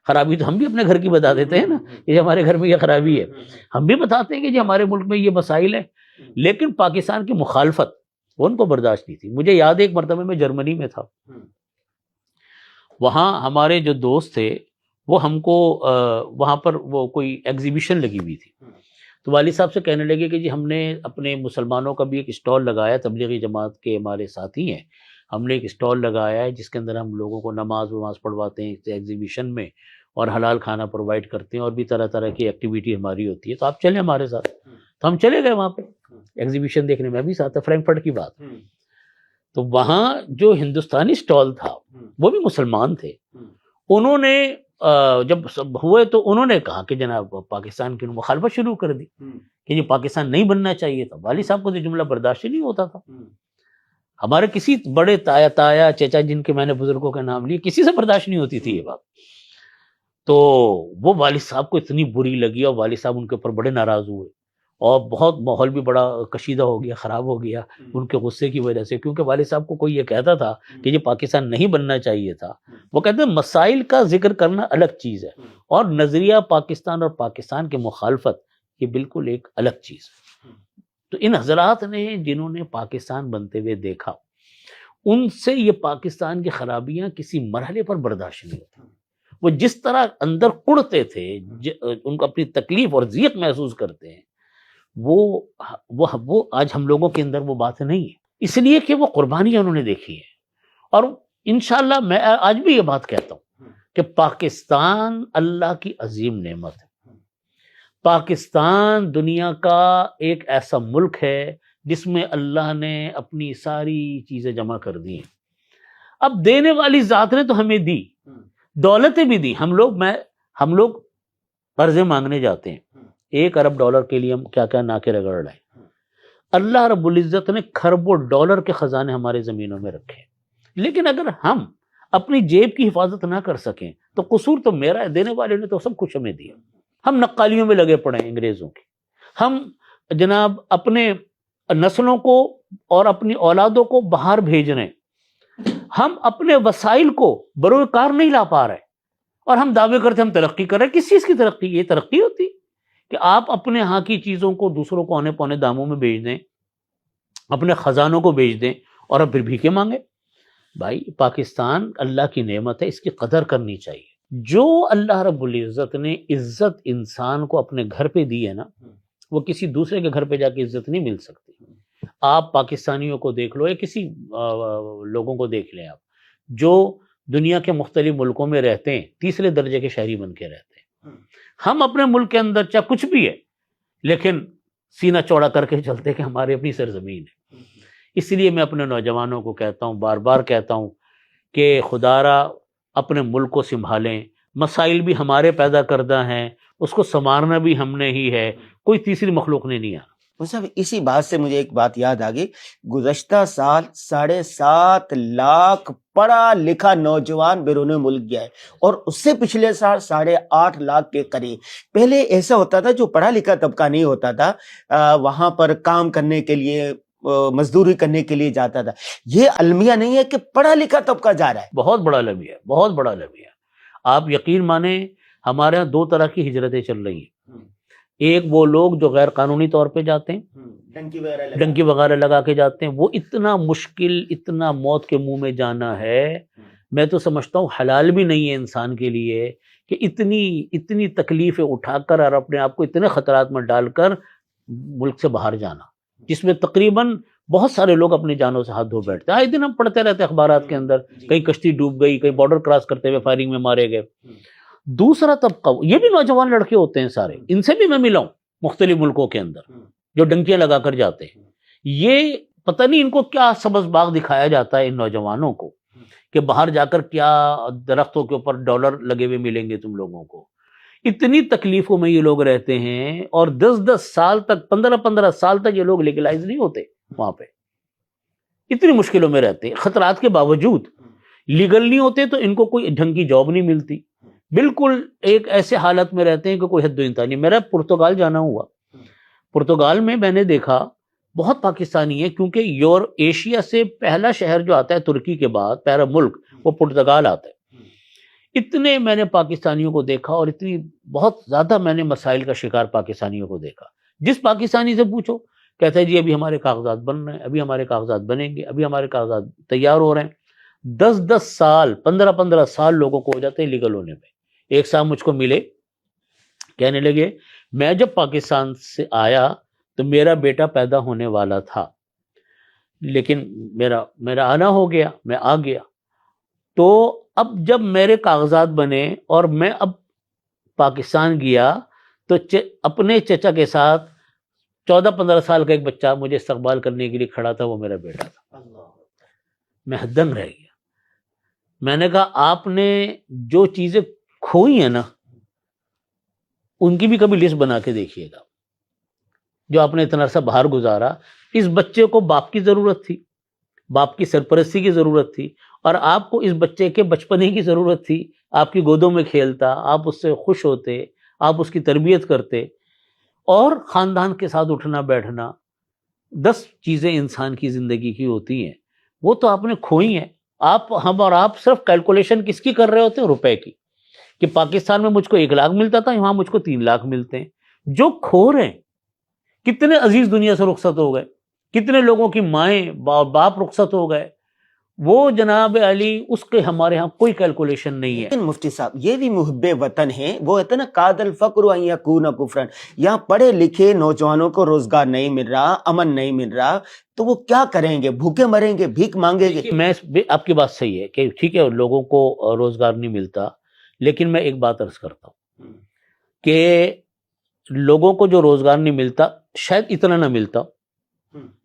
خرابی تو ہم بھی اپنے گھر کی بتا دیتے ہیں نا، یہ ہمارے گھر میں یہ خرابی ہے، ہم بھی بتاتے ہیں کہ جی ہمارے ملک میں یہ مسائل ہیں، لیکن پاکستان کی مخالفت وہ ان کو برداشت نہیں تھی۔ مجھے یاد ہے ایک مرتبہ میں جرمنی میں تھا، وہاں ہمارے جو دوست تھے وہ ہم کو وہاں پر وہ کوئی ایگزیبیشن لگی ہوئی تھی، تو والد صاحب سے کہنے لگے کہ جی ہم نے اپنے مسلمانوں کا بھی ایک اسٹال لگایا، تبلیغی جماعت کے ہمارے ساتھی ہیں، ہم نے ایک اسٹال لگایا ہے جس کے اندر ہم لوگوں کو نماز پڑھواتے ہیں ایگزیبیشن میں، اور حلال کھانا پرووائڈ کرتے ہیں، اور بھی طرح طرح کی ایکٹیویٹی ہماری ہوتی ہے، تو آپ چلیں ہمارے ساتھ۔ تو ہم چلے گئے وہاں پہ ایگزیبیشن دیکھنے، میں بھی ساتھ تھا، فرینکفرٹ کی بات۔ تو وہاں جو ہندوستانی اسٹال تھا وہ بھی مسلمان تھے، انہوں نے جب سب ہوئے تو انہوں نے کہا کہ جناب پاکستان کی مخالفت شروع کر دی کہ یہ پاکستان نہیں بننا چاہیے تھا۔ والد صاحب کو تو جملہ برداشت نہیں ہوتا تھا، ہمارے کسی بڑے تایا چچا جن کے میں نے بزرگوں کے نام لیے، کسی سے برداشت نہیں ہوتی تھی یہ بات۔ تو وہ والد صاحب کو اتنی بری لگی، اور والد صاحب ان کے اوپر بڑے ناراض ہوئے، اور بہت ماحول بھی بڑا کشیدہ ہو گیا، خراب ہو گیا ان کے غصے کی وجہ سے، کیونکہ والد صاحب کو کوئی یہ کہتا تھا کہ یہ پاکستان نہیں بننا چاہیے تھا۔ وہ کہتے ہیں مسائل کا ذکر کرنا الگ چیز ہے، اور نظریہ پاکستان اور پاکستان کی مخالفت یہ بالکل ایک الگ چیز ہے۔ تو ان حضرات نے جنہوں نے پاکستان بنتے ہوئے دیکھا، ان سے یہ پاکستان کی خرابیاں کسی مرحلے پر برداشت نہیں ہوتی۔ وہ جس طرح اندر کڑتے تھے، ان کو اپنی تکلیف اور ضیق محسوس کرتے ہیں، وہ آج ہم لوگوں کے اندر وہ بات نہیں ہے، اس لیے کہ وہ قربانیاں انہوں نے دیکھی ہیں۔ اور انشاءاللہ میں آج بھی یہ بات کہتا ہوں کہ پاکستان اللہ کی عظیم نعمت ہے۔ پاکستان دنیا کا ایک ایسا ملک ہے جس میں اللہ نے اپنی ساری چیزیں جمع کر دی ہیں۔ اب دینے والی ذات نے تو ہمیں دی، دولتیں بھی دی۔ ہم لوگ قرضے مانگنے جاتے ہیں، $1 ارب کے لیے ہم کیا کیا ناکے رگڑ رہے ہیں۔ اللہ رب العزت نے کھربوں ڈالر کے خزانے ہمارے زمینوں میں رکھے، لیکن اگر ہم اپنی جیب کی حفاظت نہ کر سکیں تو قصور تو میرا ہے، دینے والے نے تو سب کچھ ہمیں دیا۔ ہم نقالیوں میں لگے پڑے ہیں انگریزوں کی، ہم جناب اپنے نسلوں کو اور اپنی اولادوں کو باہر بھیج رہے ہیں، ہم اپنے وسائل کو بروئے کار نہیں لا پا رہے، اور ہم دعوے کرتے ہم ترقی کر رہے ہیں۔ کس چیز کی ترقی؟ یہ ترقی ہوتی کہ آپ اپنے ہاں کی چیزوں کو دوسروں کو اونے پونے داموں میں بیچ دیں، اپنے خزانوں کو بیچ دیں اور اب پھر بھیکے مانگے. بھائی پاکستان اللہ کی نعمت ہے، اس کی قدر کرنی چاہیے. جو اللہ رب العزت نے عزت انسان کو اپنے گھر پہ دی ہے نا، وہ کسی دوسرے کے گھر پہ جا کے عزت نہیں مل سکتی. آپ پاکستانیوں کو دیکھ لو یا کسی لوگوں کو دیکھ لیں آپ جو دنیا کے مختلف ملکوں میں رہتے ہیں، تیسرے درجے کے شہری بن کے رہتے ہیں. ہم اپنے ملک کے اندر چاہے کچھ بھی ہے لیکن سینہ چوڑا کر کے چلتے ہیں کہ ہماری اپنی سرزمین ہے. اس لیے میں اپنے نوجوانوں کو کہتا ہوں، بار بار کہتا ہوں کہ خدا را اپنے ملک کو سنبھالیں. مسائل بھی ہمارے پیدا کردہ ہیں، اس کو سنوارنا بھی ہم نے ہی ہے، کوئی تیسری مخلوق نے نہیں آنا. صاحب اسی بات سے مجھے ایک بات یاد آ گئی. گزشتہ سال 7.5 لاکھ پڑھا لکھا نوجوان بیرون ملک گیا ہے، اور اس سے پچھلے سال 8.5 لاکھ کے قریب. پہلے ایسا ہوتا تھا جو پڑھا لکھا طبقہ نہیں ہوتا تھا وہاں پر کام کرنے کے لیے مزدوری کرنے کے لیے جاتا تھا. یہ المیہ نہیں ہے کہ پڑھا لکھا طبقہ جا رہا ہے. بہت بڑا المیہ ہے، بہت بڑا المیہ. آپ یقین مانیں ہمارے یہاں 2 طرح کی ہجرتیں چل رہی ہیں. ایک وہ لوگ جو غیر قانونی طور پہ جاتے ہیں، ڈنکی وغیرہ لگا کے جاتے ہیں، وہ اتنا مشکل، اتنا موت کے منہ میں جانا ہے، میں تو سمجھتا ہوں حلال بھی نہیں ہے انسان کے لیے کہ اتنی تکلیفیں اٹھا کر اور اپنے آپ کو اتنے خطرات میں ڈال کر ملک سے باہر جانا، جس میں تقریباً بہت سارے لوگ اپنی جانوں سے ہاتھ دھو بیٹھتے ہیں. آئے دن ہم پڑھتے رہتے ہیں اخبارات کے اندر، کئی کشتی ڈوب گئی، کئی بارڈر کراس کرتے ہوئے فائرنگ میں مارے گئے. دوسرا طبقہ یہ بھی نوجوان لڑکے ہوتے ہیں سارے، ان سے بھی میں ملا ہوں مختلف ملکوں کے اندر جو ڈنکیاں لگا کر جاتے ہیں. یہ پتہ نہیں ان کو کیا سبز باغ دکھایا جاتا ہے ان نوجوانوں کو کہ باہر جا کر کیا درختوں کے اوپر ڈالر لگے ہوئے ملیں گے تم لوگوں کو. اتنی تکلیفوں میں یہ لوگ رہتے ہیں اور 10 سال تک، 15 سال تک یہ لوگ لیگلائز نہیں ہوتے وہاں پہ. اتنی مشکلوں میں رہتے ہیں، خطرات کے باوجود لیگل نہیں ہوتے تو ان کو کوئی ڈھنگ کی جاب نہیں ملتی. بالکل ایک ایسے حالت میں رہتے ہیں کہ کوئی حد و انتہا نہیں. میرا پرتگال جانا ہوا، پرتگال میں میں نے دیکھا بہت پاکستانی ہے، کیونکہ ایشیا سے پہلا شہر جو آتا ہے ترکی کے بعد، پہلا ملک وہ پرتگال آتا ہے. اتنے میں نے پاکستانیوں کو دیکھا اور اتنی بہت زیادہ میں نے مسائل کا شکار پاکستانیوں کو دیکھا. جس پاکستانی سے پوچھو کہتا ہے جی ابھی ہمارے کاغذات بن رہے ہیں، ابھی ہمارے کاغذات بنیں گے، ابھی ہمارے کاغذات تیار ہو رہے ہیں. 10 سال، 15 سال لوگوں کو ہو جاتے ہیں لیگل ہونے میں. ایک صاحب مجھ کو ملے، کہنے لگے میں جب پاکستان سے آیا تو میرا بیٹا پیدا ہونے والا تھا، لیکن میرا آنا ہو گیا، میں آ گیا. تو اب جب میرے کاغذات بنے اور میں اب پاکستان گیا تو اپنے چچا کے ساتھ 14-15 سال کا ایک بچہ مجھے استقبال کرنے کے لیے کھڑا تھا، وہ میرا بیٹا تھا. میں دنگ رہ گیا. میں نے کہا آپ نے جو چیزیں کھوئی ہیں نا ان کی بھی کبھی لسٹ بنا کے دیکھیے گا. جو آپ نے اتنا عرصہ باہر گزارا، اس بچے کو باپ کی ضرورت تھی، باپ کی سرپرستی کی ضرورت تھی، اور آپ کو اس بچے کے بچپنے کی ضرورت تھی. آپ کی گودوں میں کھیلتا، آپ اس سے خوش ہوتے، آپ اس کی تربیت کرتے، اور خاندان کے ساتھ اٹھنا بیٹھنا. 10 چیزیں انسان کی زندگی کی ہوتی ہیں، وہ تو آپ نے کھوئی ہیں. ہم اور آپ صرف کیلکولیشن کس کی کر رہے ہوتے ہیں؟ روپے کی، کہ پاکستان میں مجھ کو 1 لاکھ ملتا تھا، یہاں مجھ کو 3 لاکھ ملتے ہیں. جو کھو رہے ہیں، کتنے عزیز دنیا سے رخصت ہو گئے، کتنے لوگوں کی مائیں باپ رخصت ہو گئے. وہ جناب علی اس کے ہمارے ہاں کوئی کیلکولیشن نہیں ہے. لیکن مفتی صاحب یہ بھی محب وطن ہیں، وہ ہے نا قاد الفقر ان یکون کفرا. یہاں پڑھے لکھے نوجوانوں کو روزگار نہیں مل رہا، امن نہیں مل رہا، تو وہ کیا کریں گے؟ بھوکے مریں گے، بھیک مانگیں گے؟ میں آپ کی بات صحیح ہے کہ ٹھیک ہے لوگوں کو روزگار نہیں ملتا، لیکن میں ایک بات عرض کرتا ہوں کہ لوگوں کو جو روزگار نہیں ملتا شاید اتنا نہ ملتا،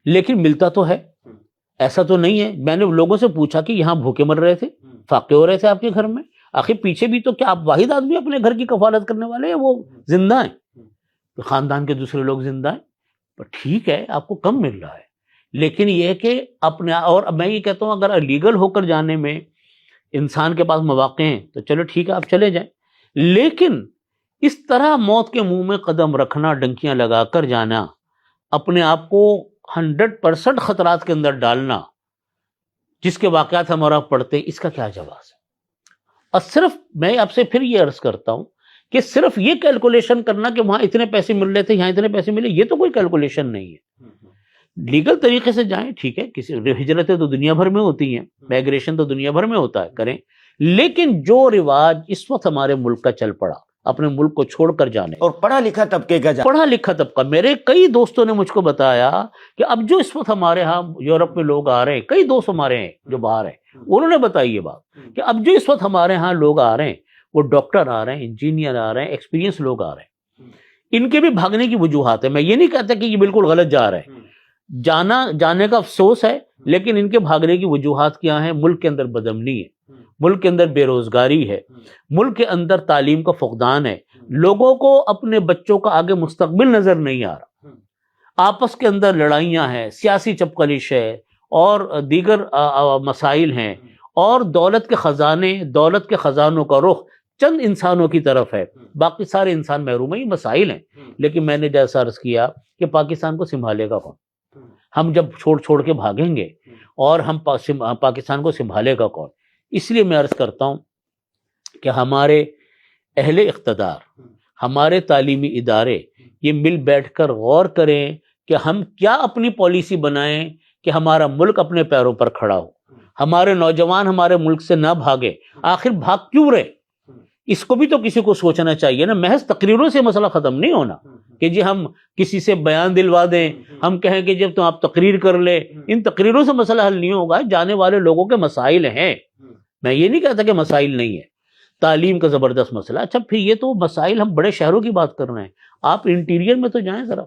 لیکن ملتا تو ہے. ایسا تو نہیں ہے. میں نے لوگوں سے پوچھا کہ یہاں بھوکے مر رہے تھے، فاقے ہو رہے تھے آپ کے گھر میں، آخر پیچھے بھی تو کیا آپ واحد آدمی اپنے گھر کی کفالت کرنے والے ہیں؟ وہ زندہ ہیں، خاندان کے دوسرے لوگ زندہ ہیں. پر ٹھیک ہے آپ کو کم مل رہا ہے، لیکن یہ کہ اپنے، اور میں یہ کہتا ہوں اگر لیگل ہو کر جانے میں انسان کے پاس مواقع ہیں تو چلو ٹھیک ہے آپ چلے جائیں، لیکن اس طرح موت کے منہ میں قدم رکھنا، ڈنکیاں لگا کر جانا، اپنے آپ کو 100% خطرات کے اندر ڈالنا، جس کے واقعات ہمارا پڑھتے، اس کا کیا جواز ہے؟ اور صرف میں آپ سے پھر یہ عرض کرتا ہوں کہ صرف یہ کیلکولیشن کرنا کہ وہاں اتنے پیسے مل رہے تھے یہاں اتنے پیسے ملے، یہ تو کوئی کیلکولیشن نہیں ہے۔ لیگل طریقے سے جائیں، ٹھیک ہے، کسی ہجرتیں تو دنیا بھر میں ہوتی ہیں، مائگریشن تو دنیا بھر میں ہوتا ہے، کریں، لیکن جو رواج اس وقت ہمارے ملک کا چل پڑا، اپنے ملک کو چھوڑ کر جانے، اور پڑھا لکھا طبقے کا پڑھا لکھا طبقہ، میرے کئی دوستوں نے مجھ کو بتایا کہ اب جو اس وقت ہمارے ہاں یورپ میں لوگ آ رہے ہیں، کئی دوست ہمارے ہیں جو باہر ہیں، انہوں نے بتائی یہ بات کہ اب جو اس وقت ہمارے ہاں لوگ آ رہے ہیں وہ ڈاکٹر آ رہے ہیں، انجینئر آ رہے ہیں، ایکسپیرینس لوگ آ رہے ہیں، ان کے بھی بھاگنے کی وجوہات ہیں۔ میں یہ نہیں کہتا کہ یہ بالکل غلط جا رہے ہیں، جانے کا افسوس ہے، لیکن ان کے بھاگنے کی وجوہات کیا ہیں؟ ملک کے اندر بدامنی ہے، ملک کے اندر بے روزگاری ہے، ملک کے اندر تعلیم کا فقدان ہے، لوگوں کو اپنے بچوں کا آگے مستقبل نظر نہیں آ رہا، آپس کے اندر لڑائیاں ہیں، سیاسی چپقلش ہے اور دیگر مسائل ہیں، اور دولت کے خزانوں کا رخ چند انسانوں کی طرف ہے، باقی سارے انسان محروم ہیں۔ یہ مسائل ہیں، لیکن میں نے جیسا عرض کیا کہ پاکستان کو سنبھالے گا کون؟ ہم جب چھوڑ کے بھاگیں گے اور ہم پاکستان کو سنبھالے گا کون؟ اس لیے میں عرض کرتا ہوں کہ ہمارے اہل اقتدار، ہمارے تعلیمی ادارے یہ مل بیٹھ کر غور کریں کہ ہم کیا اپنی پالیسی بنائیں کہ ہمارا ملک اپنے پیروں پر کھڑا ہو، ہمارے نوجوان ہمارے ملک سے نہ بھاگے، آخر بھاگ کیوں رہے؟ اس کو بھی تو کسی کو سوچنا چاہیے نا۔ محض تقریروں سے مسئلہ ختم نہیں ہونا کہ جی ہم کسی سے بیان دلوا دیں، ہم کہیں کہ جب تو آپ تقریر کر لیں، ان تقریروں سے مسئلہ حل نہیں ہوگا۔ جانے والے لوگوں کے مسائل ہیں، میں یہ نہیں کہتا کہ مسائل نہیں ہے، تعلیم کا زبردست مسئلہ۔ اچھا پھر یہ تو مسائل، ہم بڑے شہروں کی بات کر رہے ہیں، آپ انٹیریئر میں تو جائیں ذرا،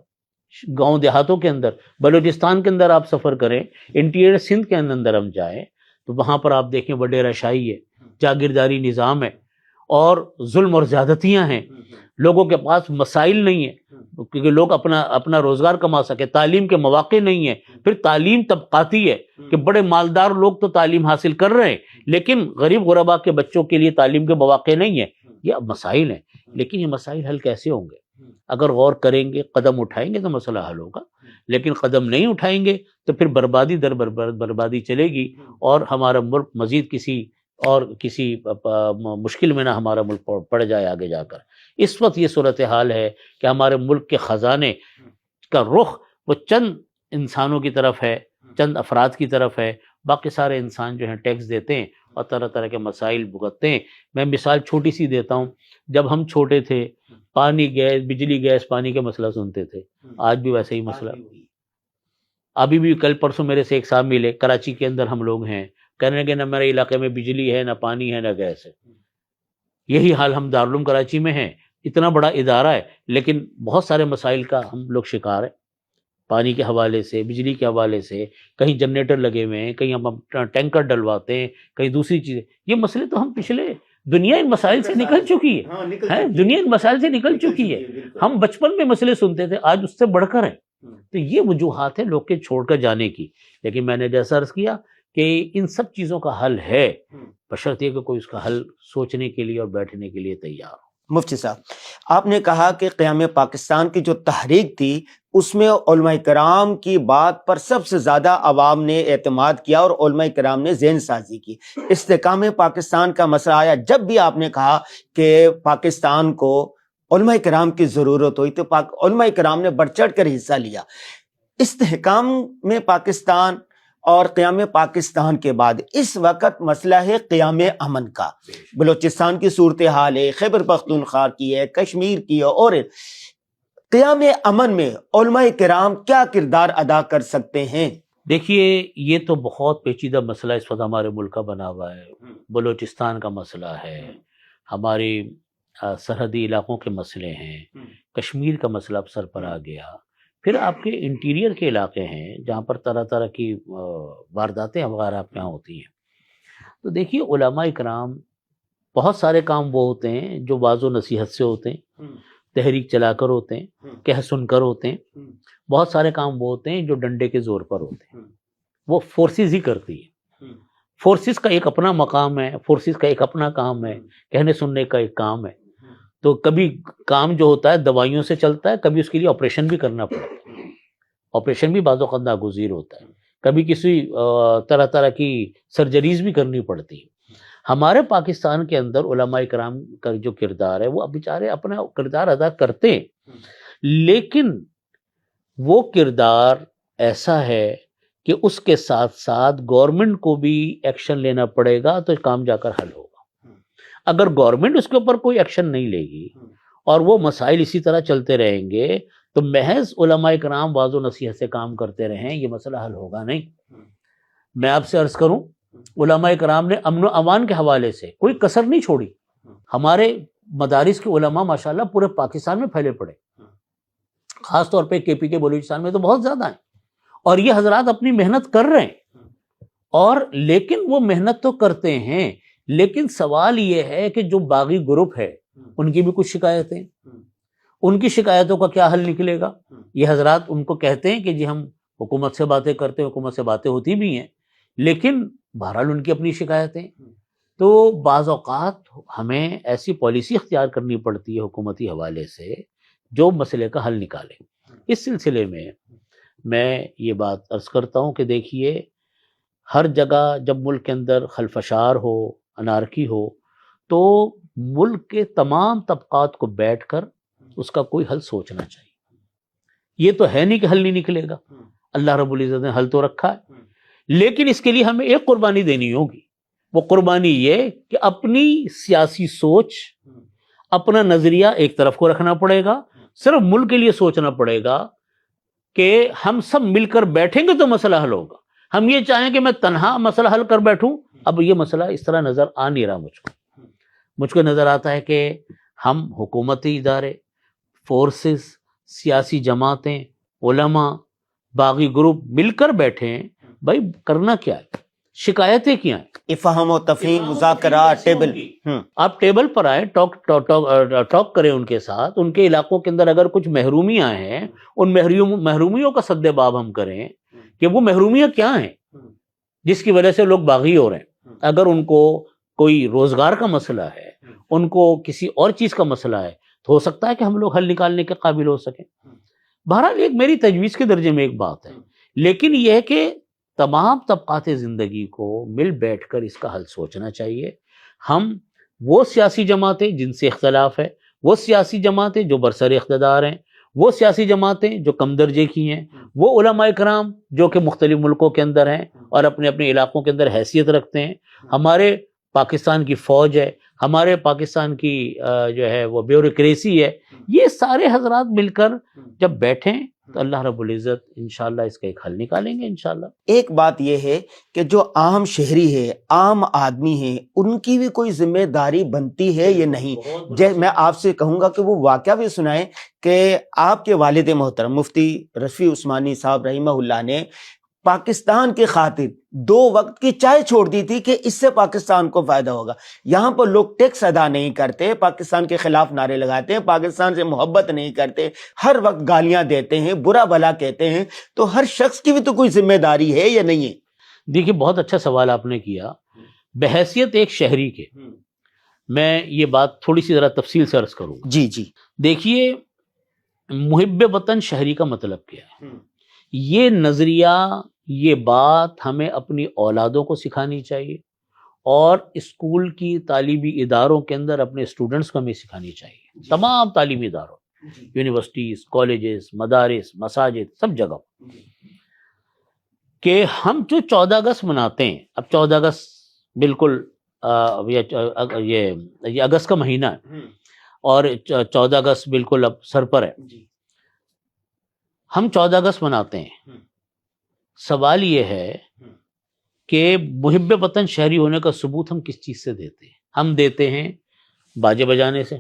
گاؤں دیہاتوں کے اندر، بلوچستان کے اندر آپ سفر کریں، انٹیریئر سندھ کے اندر ہم جائیں تو وہاں پر آپ دیکھیں وڈیرہ شاہی ہے، جاگیرداری نظام ہے، اور ظلم اور زیادتیاں ہیں، لوگوں کے پاس مسائل نہیں ہیں کیونکہ لوگ اپنا روزگار کما سکے، تعلیم کے مواقع نہیں ہیں، پھر تعلیم طبقاتی ہے کہ بڑے مالدار لوگ تو تعلیم حاصل کر رہے ہیں لیکن غریب غربا کے بچوں کے لیے تعلیم کے مواقع نہیں ہیں۔ یہ اب مسائل ہیں، لیکن یہ مسائل حل کیسے ہوں گے؟ اگر غور کریں گے، قدم اٹھائیں گے تو مسئلہ حل ہوگا، لیکن قدم نہیں اٹھائیں گے تو پھر بربادی در بربادی چلے گی، اور ہمارا ملک مزید کسی مشکل میں نہ ہمارا ملک پڑ جائے آگے جا کر۔ اس وقت یہ صورتحال ہے کہ ہمارے ملک کے خزانے کا رخ وہ چند انسانوں کی طرف ہے، چند افراد کی طرف ہے، باقی سارے انسان جو ہیں ٹیکس دیتے ہیں اور طرح طرح کے مسائل بھگتتے ہیں۔ میں مثال چھوٹی سی دیتا ہوں، جب ہم چھوٹے تھے پانی گیس بجلی گیس پانی کے مسئلہ سنتے تھے، آج بھی ویسے ہی مسئلہ۔ ابھی بھی کل پرسوں میرے سے ایک صاحب ملے، کراچی کے اندر ہم لوگ ہیں، کہنے کہ نہ میرے علاقے میں بجلی ہے، نہ پانی ہے، نہ گیس ہے۔ یہی حال ہم دارالعلوم کراچی میں ہیں، اتنا بڑا ادارہ ہے لیکن بہت سارے مسائل کا ہم لوگ شکار ہیں، پانی کے حوالے سے، بجلی کے حوالے سے، کہیں جنریٹر لگے ہوئے ہیں، کہیں ہم ٹینکر ڈلواتے ہیں، کہیں دوسری چیزیں۔ یہ مسئلے تو ہم پچھلے دنیا ان مسائل سے نکل چکی ہے، دنیا ان مسائل سے نکل چکی ہے۔ ہم بچپن میں مسئلے سنتے تھے، آج اس سے بڑھ کر ہیں۔ تو یہ وجوہات ہیں لوگ کے چھوڑ کر جانے کی، لیکن میں نے جیسا عرض کیا کہ ان سب چیزوں کا حل ہے، بشرط یہ کہ کوئی اس کا حل سوچنے کے لیے اور بیٹھنے کے لیے تیار ہو۔ مفتی صاحب، آپ نے کہا کہ قیام پاکستان کی جو تحریک تھی اس میں علماء کرام کی بات پر سب سے زیادہ عوام نے اعتماد کیا اور علماء کرام نے ذہن سازی کی۔ استحکام پاکستان کا مسئلہ آیا، جب بھی آپ نے کہا کہ پاکستان کو علماء کرام کی ضرورت ہوئی تو علماء کرام نے بڑھ چڑھ کر حصہ لیا۔ استحکام میں پاکستان اور قیام پاکستان کے بعد اس وقت مسئلہ ہے قیام امن کا، بلوچستان کی صورتحال ہے، خیبر پختونخوا کی ہے، کشمیر کی ہے، اور قیام امن میں علماء کرام کیا کردار ادا کر سکتے ہیں؟ دیکھیے یہ تو بہت پیچیدہ مسئلہ اس وقت ہمارے ملک کا بنا ہوا ہے، بلوچستان کا مسئلہ ہے، ہماری سرحدی علاقوں کے مسئلے ہیں، کشمیر کا مسئلہ اب سر پر آ گیا، پھر آپ کے انٹیریئر کے علاقے ہیں جہاں پر طرح طرح کی وارداتیں وغیرہ آپ کے یہاں ہوتی ہیں۔ تو دیکھیے علماء کرام، بہت سارے کام وہ ہوتے ہیں جو واعظ و نصیحت سے ہوتے ہیں، تحریک چلا کر ہوتے ہیں، کہہ سن کر ہوتے ہیں، بہت سارے کام وہ ہوتے ہیں جو ڈنڈے کے زور پر ہوتے ہیں، وہ فورسز ہی کرتی ہے۔ فورسز کا ایک اپنا مقام ہے، فورسز کا ایک اپنا کام ہے، کہنے سننے کا ایک کام ہے۔ تو کبھی کام جو ہوتا ہے دوائیوں سے چلتا ہے، کبھی اس کے لیے آپریشن بھی کرنا پڑتا ہے، آپریشن بھی بعض اوقات ناگزیر ہوتا ہے، کبھی کسی طرح طرح کی سرجریز بھی کرنی پڑتی ہے۔ ہمارے پاکستان کے اندر علماء کرام کا جو کردار ہے وہ بیچارے اپنا کردار ادا کرتے ہیں، لیکن وہ کردار ایسا ہے کہ اس کے ساتھ ساتھ گورنمنٹ کو بھی ایکشن لینا پڑے گا تو کام جا کر حل ہوگا۔ اگر گورنمنٹ اس کے اوپر کوئی ایکشن نہیں لے گی اور وہ مسائل اسی طرح چلتے رہیں گے تو محض علماء کرام واعظ و نصیحت سے کام کرتے رہیں، یہ مسئلہ حل ہوگا نہیں۔ میں آپ سے عرض کروں، علماء کرام نے امن و امان کے حوالے سے کوئی کسر نہیں چھوڑی۔ ہمارے مدارس کے علماء ماشاءاللہ پورے پاکستان میں پھیلے پڑے، خاص طور پہ کے پی کے بلوچستان میں تو بہت زیادہ ہیں، اور یہ حضرات اپنی محنت کر رہے ہیں، اور لیکن وہ محنت تو کرتے ہیں، لیکن سوال یہ ہے کہ جو باغی گروپ ہے ان کی بھی کچھ شکایتیں، ان کی شکایتوں کا کیا حل نکلے گا؟ یہ حضرات ان کو کہتے ہیں کہ جی ہم حکومت سے باتیں کرتے ہیں، حکومت سے باتیں ہوتی بھی ہیں، لیکن بہرحال ان کی اپنی شکایتیں۔ تو بعض اوقات ہمیں ایسی پالیسی اختیار کرنی پڑتی ہے حکومتی حوالے سے جو مسئلے کا حل نکالے۔ اس سلسلے میں میں یہ بات عرض کرتا ہوں کہ دیکھیے، ہر جگہ جب ملک کے اندر خلفشار ہو، انارکی ہو، تو ملک کے تمام طبقات کو بیٹھ کر اس کا کوئی حل سوچنا چاہیے۔ یہ تو ہے نہیں کہ حل نہیں نکلے گا، اللہ رب العزت نے حل تو رکھا ہے، لیکن اس کے لیے ہمیں ایک قربانی دینی ہوگی۔ وہ قربانی یہ کہ اپنی سیاسی سوچ، اپنا نظریہ ایک طرف کو رکھنا پڑے گا، صرف ملک کے لیے سوچنا پڑے گا کہ ہم سب مل کر بیٹھیں گے تو مسئلہ حل ہوگا۔ ہم یہ چاہیں کہ میں تنہا مسئلہ حل کر بیٹھوں، اب یہ مسئلہ اس طرح نظر آ نہیں رہا مجھ کو نظر آتا ہے کہ ہم حکومتی ادارے، فورسز، سیاسی جماعتیں، علماء، باغی گروپ مل کر بیٹھے ہیں۔ بھائی کرنا کیا ہے، شکایتیں کیا ہیں، افہام و تفہیم، مذاکرات، ٹیبل۔ آپ ٹیبل پر آئیں، ٹاک کریں ان کے ساتھ، ان کے علاقوں کے اندر اگر کچھ محرومیاں ہیں ان محرومیوں کا سد باب ہم کریں کہ وہ محرومیاں کیا ہیں جس کی وجہ سے لوگ باغی ہو رہے ہیں۔ اگر ان کو کوئی روزگار کا مسئلہ ہے، ان کو کسی اور چیز کا مسئلہ ہے، تو ہو سکتا ہے کہ ہم لوگ حل نکالنے کے قابل ہو سکیں۔ بہرحال ایک میری تجویز کے درجے میں ایک بات ہے، لیکن یہ ہے کہ تمام طبقات زندگی کو مل بیٹھ کر اس کا حل سوچنا چاہیے۔ ہم وہ سیاسی جماعتیں جن سے اختلاف ہے، وہ سیاسی جماعتیں جو برسر اقتدار ہیں، وہ سیاسی جماعتیں جو کم درجے کی ہیں، وہ علماء کرام جو کہ مختلف ملکوں کے اندر ہیں اور اپنے اپنے علاقوں کے اندر حیثیت رکھتے ہیں، ہمارے پاکستان کی فوج ہے، ہمارے پاکستان کی جو ہے وہ بیوروکریسی ہے، یہ سارے حضرات مل کر جب بیٹھیں تو اللہ رب العزت انشاءاللہ اس کا ایک حل نکالیں گے انشاءاللہ۔ ایک بات یہ ہے کہ جو عام شہری ہے، عام آدمی ہے، ان کی بھی کوئی ذمہ داری بنتی ہے یا نہیں؟ میں آپ سے کہوں گا کہ وہ واقعہ بھی سنائیں کہ آپ کے والد محترم مفتی رفیع عثمانی صاحب رحمہ اللہ نے پاکستان کی خاطر 2 وقت کی چائے چھوڑ دی تھی کہ اس سے پاکستان کو فائدہ ہوگا۔ یہاں پر لوگ ٹیکس ادا نہیں کرتے، پاکستان کے خلاف نعرے لگاتے ہیں، پاکستان سے محبت نہیں کرتے، ہر وقت گالیاں دیتے ہیں، برا بھلا کہتے ہیں، تو ہر شخص کی بھی تو کوئی ذمہ داری ہے یا نہیں ہے؟ دیکھیے بہت اچھا سوال آپ نے کیا۔ بحیثیت ایک شہری کے میں یہ بات تھوڑی سی ذرا تفصیل سے عرض کروں گا۔ جی جی، دیکھیے محب وطن شہری کا مطلب کیا ہے، یہ نظریہ، یہ بات ہمیں اپنی اولادوں کو سکھانی چاہیے، اور اسکول کی تعلیمی اداروں کے اندر اپنے اسٹوڈنٹس کو ہمیں سکھانی چاہیے، تمام تعلیمی اداروں، یونیورسٹیز، کالجز، مدارس، مساجد، سب جگہ، کہ ہم جو 14 اگست مناتے ہیں، اب 14 اگست بالکل یہ اگست کا مہینہ ہے اور 14 اگست بالکل اب سر پر ہے، ہم 14 اگست مناتے ہیں۔ سوال یہ ہے کہ محب وطن شہری ہونے کا ثبوت ہم کس چیز سے دیتے ہیں؟ ہم دیتے ہیں باجے بجانے سے،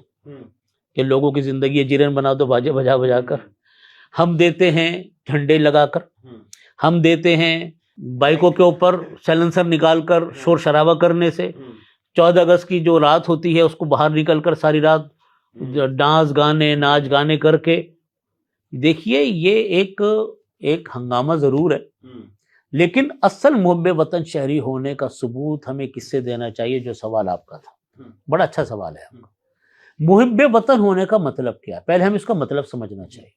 کہ لوگوں کی زندگی جیرن بنا دو باجے بجا بجا کر، ہم دیتے ہیں جھنڈے لگا کر، ہم دیتے ہیں بائکوں کے اوپر سیلنسر نکال کر شور شرابہ کرنے سے، 14 اگست کی جو رات ہوتی ہے اس کو باہر نکل کر ساری رات ڈانس گانے ناچ گانے کر کے۔ دیکھیے یہ ایک ہنگامہ ضرور ہے، لیکن اصل محب وطن شہری ہونے کا ثبوت ہمیں کس سے دینا چاہیے؟ جو سوال آپ کا تھا، بڑا اچھا سوال ہے آپ کا۔ محب وطن ہونے کا مطلب کیا ہے؟ پہلے ہم اس کا مطلب سمجھنا چاہیے۔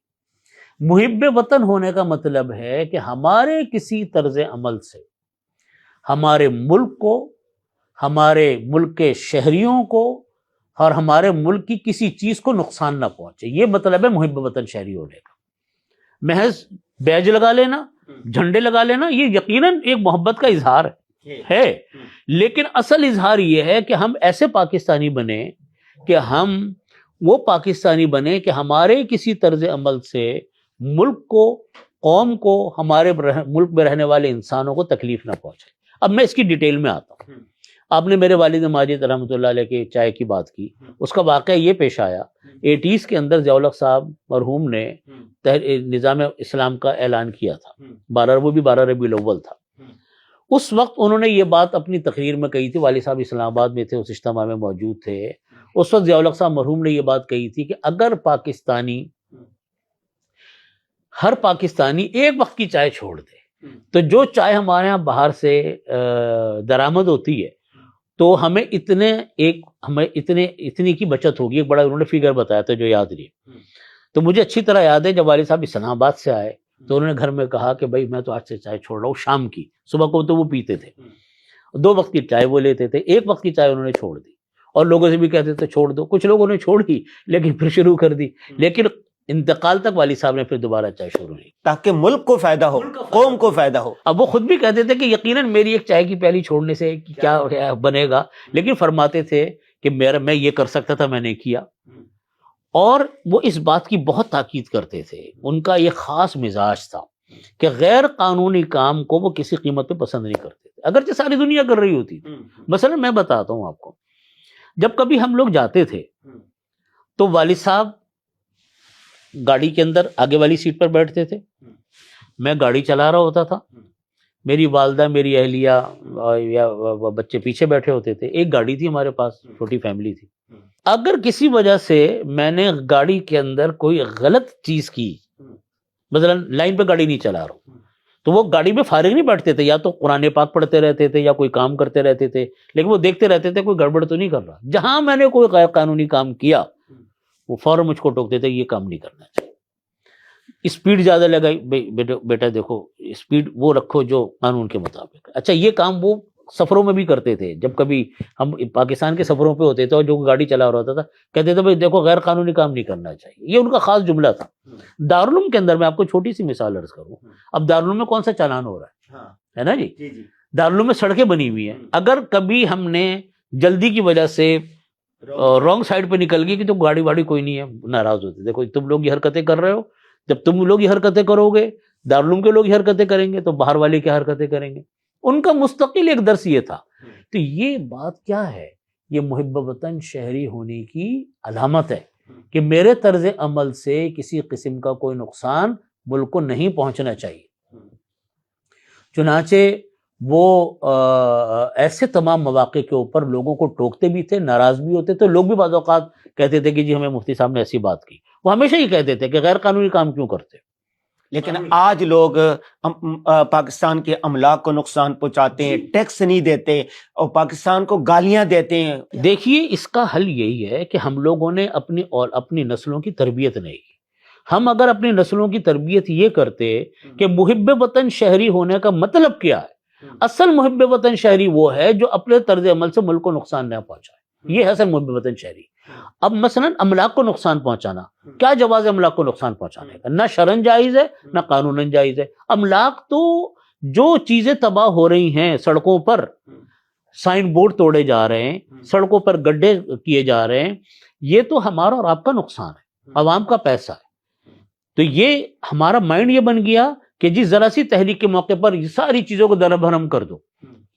محب وطن ہونے کا مطلب ہے کہ ہمارے کسی طرز عمل سے ہمارے ملک کو، ہمارے ملک کے شہریوں کو اور ہمارے ملک کی کسی چیز کو نقصان نہ پہنچے. یہ مطلب ہے محب وطن شہری ہونے کا. محض بیج لگا لینا، جھنڈے لگا لینا، یہ یقیناً ایک محبت کا اظہار ہے، لیکن اصل اظہار یہ ہے کہ ہم ایسے پاکستانی بنے کہ ہم وہ پاکستانی بنے کہ ہمارے کسی طرز عمل سے ملک کو، قوم کو، ہمارے ملک میں رہنے والے انسانوں کو تکلیف نہ پہنچے. اب میں اس کی ڈیٹیل میں آتا ہوں. آپ نے میرے والد ماجد رحمۃ اللہ علیہ کے چائے کی بات کی. اس کا واقعہ یہ پیش آیا 80s کے اندر ضیاء الحق صاحب مرحوم نے نظام اسلام کا اعلان کیا تھا، وہ بھی 12 ربیع الاول تھا. اس وقت انہوں نے یہ بات اپنی تقریر میں کہی تھی. والد صاحب اسلام آباد میں تھے، اس اجتماع میں موجود تھے. اس وقت ضیاء الحق صاحب مرحوم نے یہ بات کہی تھی کہ اگر ہر پاکستانی ایک وقت کی چائے چھوڑ دے تو جو چائے ہمارے ہاں باہر سے درآمد ہوتی ہے تو ہمیں اتنی کی بچت ہوگی. ایک بڑا انہوں نے فگر بتایا تھا جو یاد رہی. تو مجھے اچھی طرح یاد ہے جب والد صاحب اسلام آباد سے آئے تو انہوں نے گھر میں کہا کہ بھائی میں تو آج سے چائے چھوڑ رہا ہوں. شام کی، صبح کو تو وہ پیتے تھے، 2 وقت کی چائے وہ لیتے تھے. 1 وقت کی چائے انہوں نے چھوڑ دی اور لوگوں سے بھی کہتے تھے چھوڑ دو. کچھ لوگوں نے چھوڑ دی لیکن پھر شروع کر دی. لیکن انتقال تک والد صاحب نے پھر دوبارہ چائے شروع کی تاکہ ملک کو فائدہ ہو، قوم کو فائدہ ہو. اب وہ خود بھی کہتے تھے کہ یقیناً میری ایک چائے کی پیالی چھوڑنے سے کیا بنے گا، لیکن فرماتے تھے کہ میں یہ کر سکتا تھا، میں نے کیا. اور وہ اس بات کی بہت تاکید کرتے تھے. ان کا یہ خاص مزاج تھا کہ غیر قانونی کام کو وہ کسی قیمت پہ پسند نہیں کرتے تھے، اگرچہ ساری دنیا کر رہی ہوتی تھی. مثلا میں بتاتا ہوں آپ کو، جب کبھی ہم لوگ جاتے تھے تو والد صاحب گاڑی کے اندر آگے والی سیٹ پر بیٹھتے تھے، میں گاڑی چلا رہا ہوتا تھا، میری والدہ، میری اہلیہ یا بچے پیچھے بیٹھے ہوتے تھے. ایک گاڑی تھی ہمارے پاس، چھوٹی فیملی تھی. اگر کسی وجہ سے میں نے گاڑی کے اندر کوئی غلط چیز کی، مثلا لائن پہ گاڑی نہیں چلا رہا ہوں، تو وہ گاڑی میں فارغ نہیں بیٹھتے تھے، یا تو قرآن پاک پڑھتے رہتے تھے یا کوئی کام کرتے رہتے تھے، لیکن وہ دیکھتے رہتے تھے کوئی گڑبڑ تو نہیں کر رہا. جہاں میں نے کوئی غیر قانونی کام کیا وہ فوراً مجھ کو ٹوکتے تھے، یہ کام نہیں کرنا چاہیے، اسپیڈ زیادہ لگائی، بیٹا دیکھو اسپیڈ وہ رکھو جو قانون کے مطابق. اچھا یہ کام وہ سفروں میں بھی کرتے تھے. جب کبھی ہم پاکستان کے سفروں پہ ہوتے تھے اور جو گاڑی چلا رہا ہوتا تھا کہتے تھے بھائی دیکھو غیر قانونی کام نہیں کرنا چاہیے. یہ ان کا خاص جملہ تھا. دارالعلوم کے اندر میں آپ کو چھوٹی سی مثال عرض کروں، اب دارالعلوم میں کون سا چالان ہو رہا ہے نا جی، دارالعلوم میں سڑکیں بنی ہوئی ہیں. اگر کبھی ہم نے جلدی کی وجہ سے رانگ سائڈ پہ نکل گئی کہ تو گاڑی واڑی کوئی نہیں ہے، ناراض ہوتے، دیکھو تم لوگ یہ حرکتیں کر رہے ہو، جب تم لوگ یہ حرکتیں کرو گے دارالعلوم کے لوگ یہ حرکتیں کریں گے تو باہر والے کیا حرکتیں کریں گے. ان کا مستقل ایک درس یہ تھا. تو یہ بات کیا ہے، یہ محب وطن شہری ہونے کی علامت ہے کہ میرے طرز عمل سے کسی قسم کا کوئی نقصان ملک کو نہیں پہنچنا چاہیے. چنانچہ وہ ایسے تمام مواقع کے اوپر لوگوں کو ٹوکتے بھی تھے، ناراض بھی ہوتے تھے. لوگ بھی بعض اوقات کہتے تھے کہ جی ہمیں مفتی صاحب نے ایسی بات کی. وہ ہمیشہ ہی کہتے تھے کہ غیر قانونی کام کیوں کرتے. لیکن آج لوگ پاکستان کے املاک کو نقصان پہنچاتے ہیں، ٹیکس نہیں دیتے اور پاکستان کو گالیاں دیتے ہیں. دیکھیے اس کا حل یہی ہے کہ ہم لوگوں نے اپنی نسلوں کی تربیت نہیں کی. ہم اگر اپنی نسلوں کی تربیت یہ کرتے کہ محب وطن شہری ہونے کا مطلب کیا ہے، اصل محب وطن شہری وہ ہے جو اپنے طرز عمل سے ملک کو نقصان نہ پہنچائے، یہ ہے اصل محب وطن شہری. اب مثلا املاک کو نقصان پہنچانا، کیا جواز ہے املاک کو نقصان پہنچانے کا؟ نہ شرعاً جائز ہے نہ قانوناً جائز ہے. املاک تو جو چیزیں تباہ ہو رہی ہیں، سڑکوں پر سائن بورڈ توڑے جا رہے ہیں، سڑکوں پر گڈھے کیے جا رہے ہیں، یہ تو ہمارا اور آپ کا نقصان ہے، عوام کا پیسہ ہے. تو یہ ہمارا مائنڈ یہ بن گیا کہ جی ذرا سی تحریک کے موقع پر یہ ساری چیزوں کو درہ بھرم کر دو.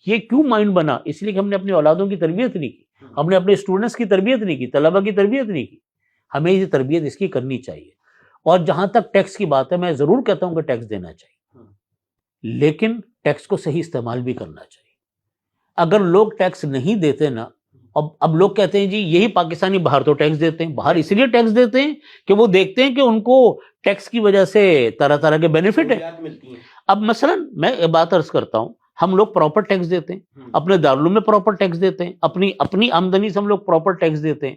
یہ کیوں مائنڈ بنا؟ اس لیے کہ ہم نے اپنی اولادوں کی تربیت نہیں کی، ہم نے اپنے اسٹوڈنٹس کی تربیت نہیں کی، طلبہ کی تربیت نہیں کی. ہمیں یہ تربیت اس کی کرنی چاہیے. اور جہاں تک ٹیکس کی بات ہے، میں ضرور کہتا ہوں کہ ٹیکس دینا چاہیے، لیکن ٹیکس کو صحیح استعمال بھی کرنا چاہیے. اگر لوگ ٹیکس نہیں دیتے نا، اب لوگ کہتے ہیں جی یہی پاکستانی باہر تو ٹیکس دیتے ہیں، باہر اس لیے ٹیکس دیتے ہیں کہ وہ دیکھتے ہیں کہ ان کو ٹیکس کی وجہ سے طرح طرح کے بینیفٹ ہیں. اب مثلا میں بات عرض کرتا ہوں، ہم لوگ پراپر ٹیکس دیتے ہیں، اپنے دارالعلوم میں پراپر ٹیکس دیتے ہیں، اپنی آمدنی سے ہم لوگ پراپر ٹیکس دیتے ہیں،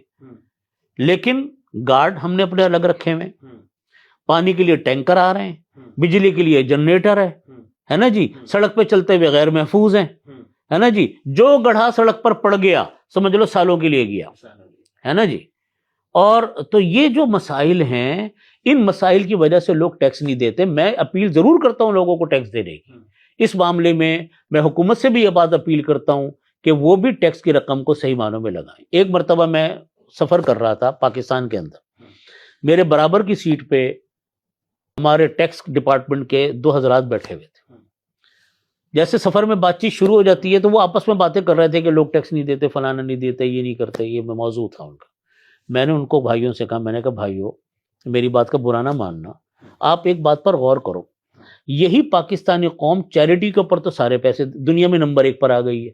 لیکن گارڈ ہم نے اپنے الگ رکھے ہوئے، پانی کے لیے ٹینکر آ رہے ہیں، بجلی کے لیے جنریٹر ہے نا جی، سڑک پہ چلتے ہوئے غیر محفوظ ہیں، ہے نا جی. جو گڑھا سڑک پر پڑ گیا سمجھ لو سالوں کے لیے گیا, ہے نا جی. اور تو یہ جو مسائل ہیں, ان مسائل کی وجہ سے لوگ ٹیکس نہیں دیتے. میں اپیل ضرور کرتا ہوں لوگوں کو ٹیکس دینے کی. اس معاملے میں حکومت سے بھی یہ بات اپیل کرتا ہوں کہ وہ بھی ٹیکس کی رقم کو صحیح معنوں میں لگائیں. ایک مرتبہ میں سفر کر رہا تھا پاکستان کے اندر, میرے برابر کی سیٹ پہ ہمارے ٹیکس ڈپارٹمنٹ کے 2 حضرات بیٹھے ہوئے تھے. جیسے سفر میں بات چیت شروع ہو جاتی ہے تو وہ آپس میں باتیں کر رہے تھے کہ لوگ ٹیکس نہیں دیتے, فلانا نہیں دیتے, یہ نہیں کرتے, یہ موضوع تھا ان کا. میں نے ان کو بھائیوں سے کہا, میں نے کہا بھائیوں میری بات کا برا نہ ماننا, آپ ایک بات پر غور کرو, یہی پاکستانی قوم چیریٹی کے اوپر تو سارے پیسے دنیا میں نمبر 1 پر آ گئی ہے.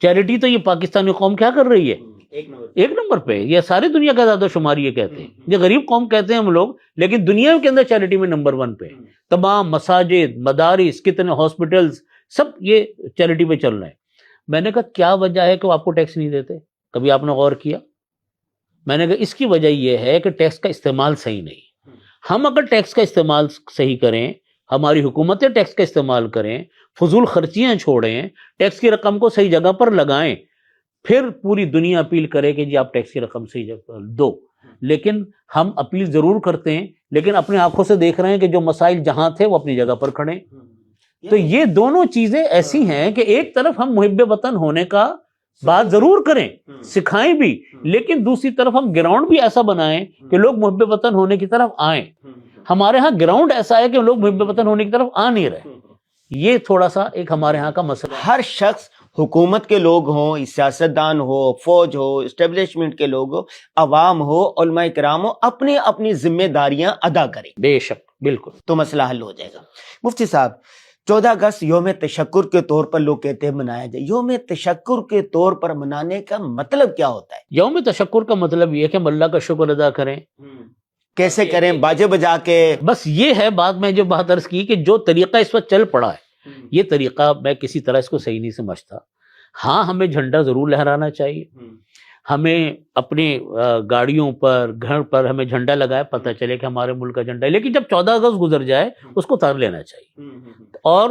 چیریٹی تو یہ پاکستانی قوم کیا کر رہی ہے, ایک نمبر پہ. یہ ساری دنیا کا زیادہ شماری یہ کہتے ہیں, یہ غریب قوم کہتے ہیں ہم لوگ, لیکن دنیا کے اندر چیریٹی میں نمبر 1 پہ. تمام مساجد, مدارس, کتنے ہاسپٹلز, سب یہ چیریٹی پہ چل رہے ہیں. میں نے کہا کیا وجہ ہے کہ وہ آپ کو ٹیکس نہیں دیتے؟ کبھی آپ نے غور کیا؟ میں نے کہا اس کی وجہ یہ ہے کہ ٹیکس کا استعمال صحیح نہیں. ہم اگر ٹیکس کا استعمال صحیح کریں, ہماری حکومتیں ٹیکس کا استعمال کریں, فضول خرچیاں چھوڑیں, ٹیکس کی رقم کو صحیح جگہ پر لگائیں, پھر پوری دنیا اپیل کرے کہ جی آپ ٹیکس کی رقم صحیح جگہ پر دو. لیکن ہم اپیل ضرور کرتے ہیں, لیکن اپنے آنکھوں سے دیکھ رہے ہیں کہ جو مسائل جہاں تھے وہ اپنی جگہ پر کھڑے. تو یہ دونوں چیزیں ایسی ہیں کہ ایک طرف ہم محب وطن ہونے کا بات ضرور کریں, سکھائیں بھی, لیکن دوسری طرف ہم گراؤنڈ بھی ایسا بنائیں کہ لوگ محب وطن ہونے کی طرف آئیں. ہمارے ہاں گراؤنڈ ایسا ہے کہ لوگ محب وطن ہونے کی طرف آ نہیں رہے. یہ تھوڑا سا ایک ہمارے ہاں کا مسئلہ. ہر شخص, حکومت کے لوگ ہوں, سیاستدان ہو, فوج ہو, اسٹیبلشمنٹ کے لوگ ہو, عوام ہو, علماء کرام ہو, اپنی اپنی ذمہ داریاں ادا کریں. بے شک, بالکل, تو مسئلہ حل ہو جائے گا. مفتی صاحب, 14 اگست یوم تشکر کے طور پر لوگ کہتے ہیں منایا جائے. یوم تشکر کے طور پر منانے کا مطلب کیا ہوتا ہے؟ یوم تشکر کا مطلب یہ ہے کہ ہم اللہ کا شکر ادا کریں. کیسے کریں؟ باجے بجا کے؟ بس یہ ہے بات میں جو بات عرض کی کہ جو طریقہ اس وقت چل پڑا ہے, یہ طریقہ میں کسی طرح اس کو صحیح نہیں سمجھتا. ہاں ہمیں جھنڈا ضرور لہرانا چاہیے, ہمیں اپنی گاڑیوں پر, گھر پر ہمیں جھنڈا لگائے, پتہ چلے کہ ہمارے ملک کا جھنڈا ہے. لیکن جب 14 اگست گزر جائے اس کو اتار لینا چاہیے, اور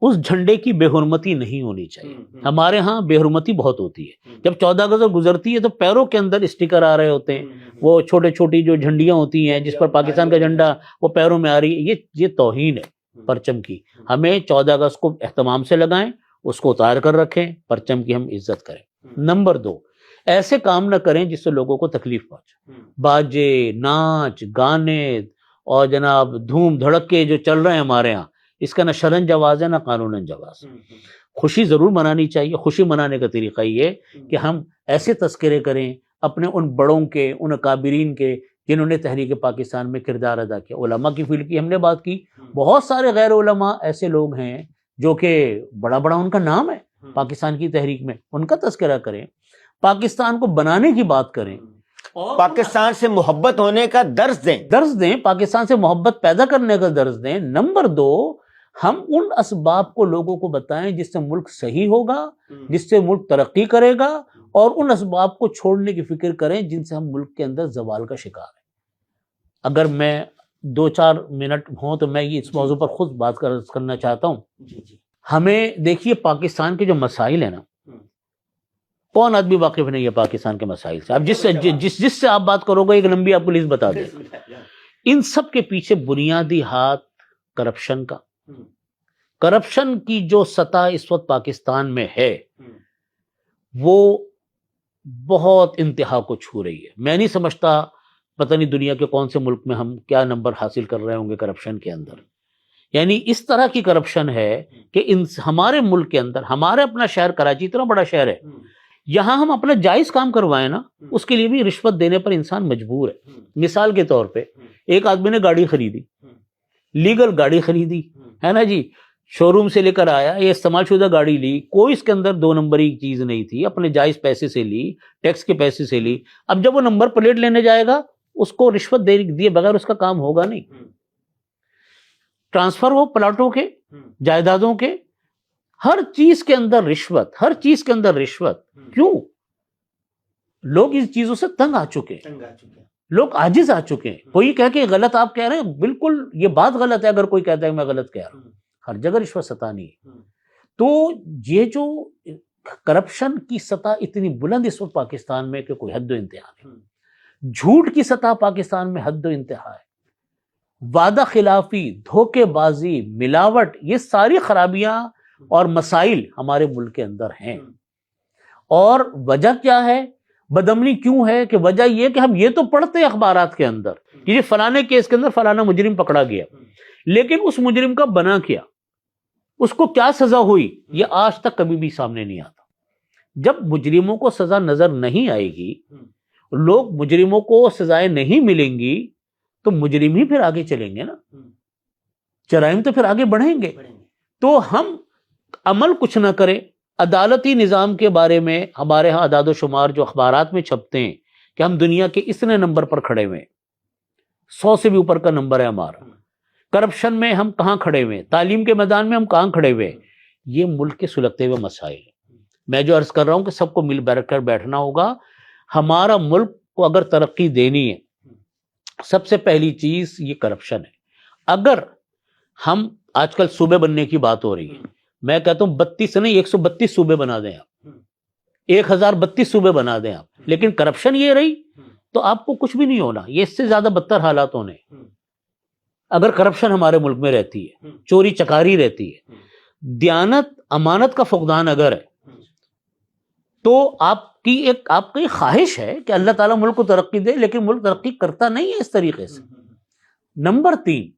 اس جھنڈے کی بے حرمتی نہیں ہونی چاہیے. ہمارے ہاں بے حرمتی بہت ہوتی ہے. جب 14 اگست گزرتی ہے تو پیروں کے اندر اسٹیکر آ رہے ہوتے ہیں, وہ چھوٹے چھوٹی جو جھنڈیاں ہوتی ہیں جس پر پاکستان کا جھنڈا وہ پیروں میں آ رہی ہے. یہ توہین ہے پرچم کی. ہمیں 14 اگست کو اہتمام سے لگائیں, اس کو اتار کر رکھیں, پرچم کی ہم عزت کریں. نمبر 2, ایسے کام نہ کریں جس سے لوگوں کو تکلیف پہنچے. باجے, ناچ گانے اور جناب دھوم دھڑکے جو چل رہے ہیں ہمارے ہاں, اس کا نہ شرعن جواز ہے نہ قانوناً جواز. خوشی ضرور منانی چاہیے. خوشی منانے کا طریقہ یہ کہ ہم ایسے تذکرے کریں اپنے ان بڑوں کے, ان اکابرین کے جنہوں نے تحریک پاکستان میں کردار ادا کیا. علماء کی فیلڈ کی ہم نے بات کی, بہت سارے غیر علماء ایسے لوگ ہیں جو کہ بڑا بڑا ان کا نام ہے پاکستان کی تحریک میں, ان کا تذکرہ کریں, پاکستان کو بنانے کی بات کریں, پاکستان سے محبت ہونے کا درس دیں, پاکستان سے محبت پیدا کرنے کا درس دیں. نمبر 2, ہم ان اسباب کو لوگوں کو بتائیں جس سے ملک صحیح ہوگا, جس سے ملک ترقی کرے گا, اور ان اسباب کو چھوڑنے کی فکر کریں جن سے ہم ملک کے اندر زوال کا شکار ہیں. اگر میں 2-4 منٹ ہوں تو میں یہ اس موضوع پر خود بات کرنا چاہتا ہوں. ہمیں دیکھیے پاکستان کے جو مسائل ہیں نا, کون آدمی واقف نہیں ہے پاکستان کے مسائل سے. اب جس سے آپ بات کرو گے ایک لمبی آپ کو لسٹ بتا دیں. ان سب کے پیچھے بنیادی ہاتھ کرپشن کا. کرپشن کی جو سطح اس وقت پاکستان میں ہے وہ بہت انتہا کو چھو رہی ہے. میں نہیں سمجھتا, پتہ نہیں دنیا کے کون سے ملک میں ہم کیا نمبر حاصل کر رہے ہوں گے کرپشن کے اندر. یعنی اس طرح کی کرپشن ہے کہ ہمارے ملک کے اندر, ہمارے اپنا شہر کراچی اتنا بڑا شہر ہے, یہاں ہم اپنا جائز کام کروائیں نا, اس کے لیے بھی رشوت دینے پر انسان مجبور ہے. مثال کے طور پہ ایک آدمی نے گاڑی خریدی, لیگل گاڑی خریدی, ہے نا جی, شو روم سے لے کر آیا, یہ استعمال شدہ گاڑی لی, کوئی اس کے اندر 2 نمبری چیز نہیں تھی, اپنے جائز پیسے سے لی, ٹیکس کے پیسے سے لی. اب جب وہ نمبر پلیٹ لینے جائے گا اس کو رشوت دیے بغیر اس کا کام ہوگا نہیں. ٹرانسفر ہو پلاٹوں کے, جائیدادوں کے, ہر چیز کے اندر رشوت, ہر چیز کے اندر رشوت. کیوں؟ لوگ اس چیزوں سے تنگ آ چکے ہیں, لوگ عاجز آ چکے ہیں. کوئی کہہ کہ غلط آپ کہہ رہے ہیں, بالکل یہ بات غلط ہے. اگر کوئی کہتا ہے کہ میں غلط کہہ رہا ہوں, ہر جگہ رشوت ستانی ہے. تو یہ جو کرپشن کی سطح اتنی بلند اس وقت پاکستان میں کہ کوئی حد و انتہا نہیں، جھوٹ کی سطح پاکستان میں حد و انتہا ہے، وعدہ خلافی، دھوکے بازی، ملاوٹ، یہ ساری خرابیاں اور مسائل ہمارے ملک کے اندر ہیں۔ اور وجہ کیا ہے، بدامنی کیوں ہے؟ کہ وجہ یہ کہ ہم یہ تو پڑھتے ہیں اخبارات کے اندر کہ یہ فلانے کیس کے اندر فلانا مجرم پکڑا گیا، لیکن اس مجرم کا بنا کیا، اس کو کیا سزا ہوئی، یہ آج تک کبھی بھی سامنے نہیں آتا۔ جب مجرموں کو سزا نظر نہیں آئے گی، لوگ مجرموں کو سزائیں نہیں ملیں گی، تو مجرم ہی پھر آگے چلیں گے نا، جرائم تو پھر آگے بڑھیں گے۔ تو ہم عمل کچھ نہ کریں۔ عدالتی نظام کے بارے میں ہمارے ہاں اعداد و شمار جو اخبارات میں چھپتے ہیں کہ ہم دنیا کے اتنے نمبر پر کھڑے ہوئے ہیں، 100 سے بھی اوپر کا نمبر ہے ہمارا۔ کرپشن میں ہم کہاں کھڑے ہوئے ہیں، تعلیم کے میدان میں ہم کہاں کھڑے ہوئے ہیں، یہ ملک کے سلگتے ہوئے مسائل ہیں۔ میں جو عرض کر رہا ہوں کہ سب کو مل بیٹھ کر بیٹھنا ہوگا۔ ہمارا ملک کو اگر ترقی دینی ہے، سب سے پہلی چیز یہ کرپشن ہے۔ اگر ہم آج کل صوبے بننے کی بات ہو رہی ہے، میں کہتا ہوں 32 نہیں 132 صوبے بنا دیں آپ، 1032 صوبے بنا دیں آپ، لیکن کرپشن یہ رہی تو آپ کو کچھ بھی نہیں ہونا، یہ اس سے زیادہ بدتر حالات ہونے۔ اگر کرپشن ہمارے ملک میں رہتی ہے، چوری چکاری رہتی ہے، دیانت امانت کا فقدان اگر ہے، تو آپ کی خواہش ہے کہ اللہ تعالیٰ ملک کو ترقی دے، لیکن ملک ترقی کرتا نہیں ہے اس طریقے سے۔ نمبر 3،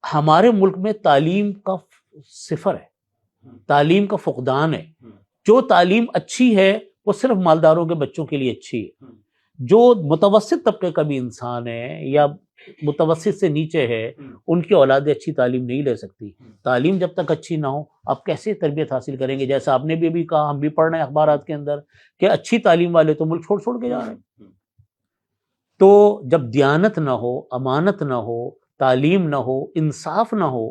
ہمارے ملک میں تعلیم کا صفر ہے، تعلیم کا فقدان ہے۔ جو تعلیم اچھی ہے وہ صرف مالداروں کے بچوں کے لیے اچھی ہے، جو متوسط طبقے کا بھی انسان ہے یا متوسط سے نیچے ہے، ان کی اولادیں اچھی تعلیم نہیں لے سکتی۔ تعلیم جب تک اچھی نہ ہو آپ کیسے تربیت حاصل کریں گے؟ جیسا آپ نے بھی ابھی کہا، ہم بھی پڑھ رہے ہیں اخبارات کے اندر کہ اچھی تعلیم والے تو ملک چھوڑ کے جا رہے ہیں۔ تو جب دیانت نہ ہو، امانت نہ ہو، تعلیم نہ ہو، انصاف نہ ہو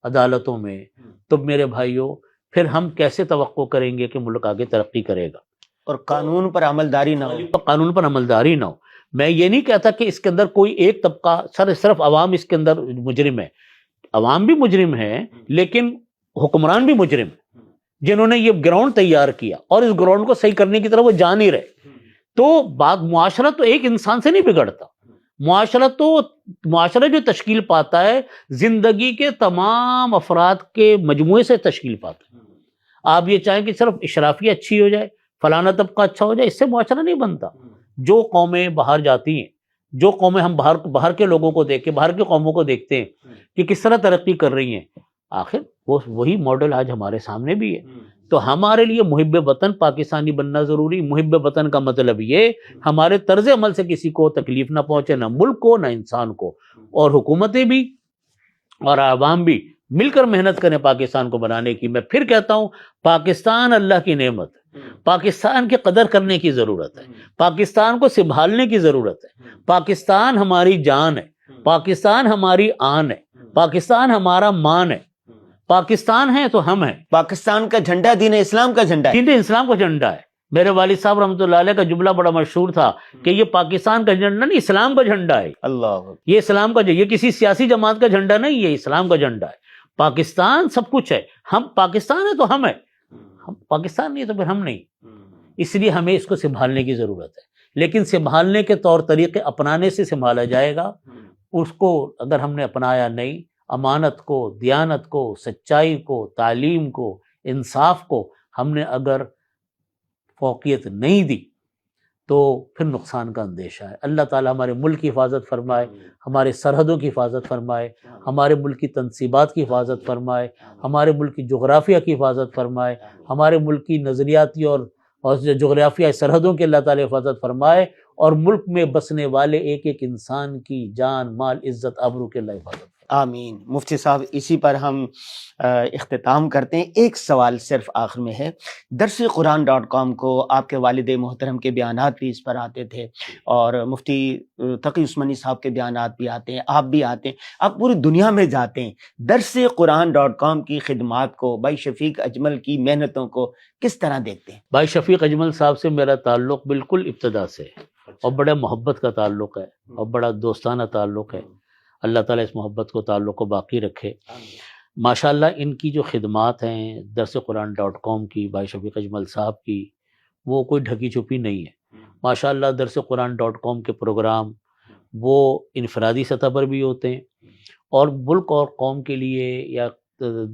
عدالتوں میں، تو میرے بھائیوں پھر ہم کیسے توقع کریں گے کہ ملک آگے ترقی کرے گا؟ اور قانون پر عملداری نہ ہو، قانون پر عملداری نہ ہو۔ میں یہ نہیں کہتا کہ اس کے اندر کوئی ایک طبقہ، صرف عوام اس کے اندر مجرم ہے، عوام بھی مجرم ہے، لیکن حکمران بھی مجرم ہے، جنہوں نے یہ گراؤنڈ تیار کیا اور اس گراؤنڈ کو صحیح کرنے کی طرف وہ جا نہیں رہے۔ تو معاشرہ تو ایک انسان سے نہیں بگڑتا، معاشرہ جو تشکیل پاتا ہے زندگی کے تمام افراد کے مجموعے سے تشکیل پاتا ہے۔ آپ یہ چاہیں کہ صرف اشرافیہ اچھی ہو جائے، فلانا طبقہ اچھا ہو جائے، اس سے معاشرہ نہیں بنتا۔ جو قومیں باہر جاتی ہیں، جو قومیں ہم باہر کے لوگوں کو دیکھ کے، باہر کی قوموں کو دیکھتے ہیں کہ کس طرح ترقی کر رہی ہیں، آخر وہی ماڈل آج ہمارے سامنے بھی ہے۔ تو ہمارے لیے محب وطن پاکستانی بننا ضروری۔ محب وطن کا مطلب یہ ہمارے طرز عمل سے کسی کو تکلیف نہ پہنچے، نہ ملک کو نہ انسان کو، اور حکومتیں بھی اور عوام بھی مل کر محنت کریں پاکستان کو بنانے کی۔ میں پھر کہتا ہوں، پاکستان اللہ کی نعمت ہے، پاکستان کی قدر کرنے کی ضرورت ہے، پاکستان کو سنبھالنے کی ضرورت ہے۔ پاکستان ہماری جان ہے، پاکستان ہماری آن ہے، پاکستان ہمارا مان ہے۔ پاکستان ہے تو ہم ہیں۔ پاکستان کا جھنڈا دین اسلام کا جھنڈا ہے، دین اسلام کا جھنڈا ہے۔ میرے والد صاحب رحمۃ اللہ علیہ کا جملہ بڑا مشہور تھا کہ یہ پاکستان کا جھنڈا نہیں، اسلام کا جھنڈا ہے۔ اللہ، یہ اسلام کا، یہ کسی سیاسی جماعت کا جھنڈا نہیں، یہ اسلام کا جھنڈا ہے۔ پاکستان سب کچھ ہے، ہم پاکستان ہے تو ہم ہیں، ہم پاکستان نہیں تو پھر ہم نہیں۔ اس لیے ہمیں اس کو سنبھالنے کی ضرورت ہے، لیکن سنبھالنے کے طور طریقے اپنانے سے سنبھالا جائے گا۔ اس کو اگر ہم نے اپنایا نہیں، امانت کو، دیانت کو، سچائی کو، تعلیم کو، انصاف کو ہم نے اگر فوقیت نہیں دی تو پھر نقصان کا اندیشہ ہے۔ اللہ تعالیٰ ہمارے ملک کی حفاظت فرمائے، ہمارے سرحدوں کی حفاظت فرمائے، ہمارے ملک کی تنصیبات کی حفاظت فرمائے، ہمارے ملک کی جغرافیہ کی حفاظت فرمائے، ہمارے ملک کی نظریاتی اور جغرافیائی سرحدوں کی اللہ تعالیٰ حفاظت فرمائے، اور ملک میں بسنے والے ایک ایک انسان کی جان، مال، عزت، آبرو کے اللہ حفاظت فرمائے۔ آمین۔ مفتی صاحب، اسی پر ہم اختتام کرتے ہیں۔ ایک سوال صرف آخر میں ہے، درسقرآن.com کو آپ کے والد محترم کے بیانات بھی اس پر آتے تھے، اور مفتی تقی عثمانی صاحب کے بیانات بھی آتے ہیں، آپ بھی آتے ہیں، آپ پوری دنیا میں جاتے ہیں، درسقرآن.com کی خدمات کو، بھائی شفیق اجمل کی محنتوں کو کس طرح دیکھتے ہیں؟ بھائی شفیق اجمل صاحب سے میرا تعلق بالکل ابتدا سے ہے، اور بڑے محبت کا تعلق ہے، اور بڑا دوستانہ تعلق ہے۔ اللہ تعالیٰ اس محبت کو، تعلق کو باقی رکھے۔ ماشاءاللہ ان کی جو خدمات ہیں درس قرآن .com کی، بھائی شفیق اجمل صاحب کی، وہ کوئی ڈھکی چھپی نہیں ہے۔ ماشاءاللہ درس قرآن .com کے پروگرام وہ انفرادی سطح پر بھی ہوتے ہیں، اور ملک اور قوم کے لیے یا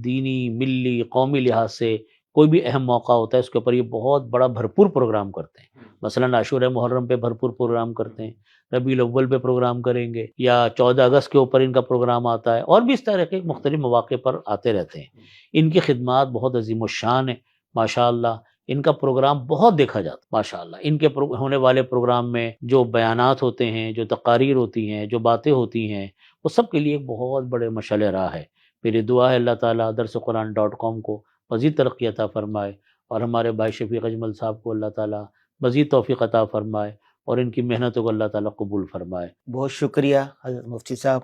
دینی ملی قومی لحاظ سے کوئی بھی اہم موقع ہوتا ہے اس کے اوپر یہ بہت بڑا بھرپور پروگرام کرتے ہیں۔ مثلا عاشورہ محرم پہ بھرپور پروگرام کرتے ہیں، ربیع الاول پہ پروگرام کریں گے، یا 14 اگست کے اوپر ان کا پروگرام آتا ہے، اور بھی اس طرح کے مختلف مواقع پر آتے رہتے ہیں۔ ان کی خدمات بہت عظیم الشان ہیں ماشاءاللہ، ان کا پروگرام بہت دیکھا جاتا ہے ماشاءاللہ۔ ان کے ہونے والے پروگرام میں جو بیانات ہوتے ہیں، جو تقاریر ہوتی ہیں، جو باتیں ہوتی ہیں، وہ سب کے لیے ایک بہت بڑے مشعل راہ ہے۔ میری دعا ہے اللہ تعالیٰ درس قرآن .com کو مزید ترقی عطا فرمائے، اور ہمارے بھائی شفیق اجمل صاحب کو اللہ تعالیٰ مزید توفیق عطا فرمائے، اور ان کی محنتوں کو اللہ تعالیٰ قبول فرمائے۔ بہت شکریہ حضرت مفتی صاحب۔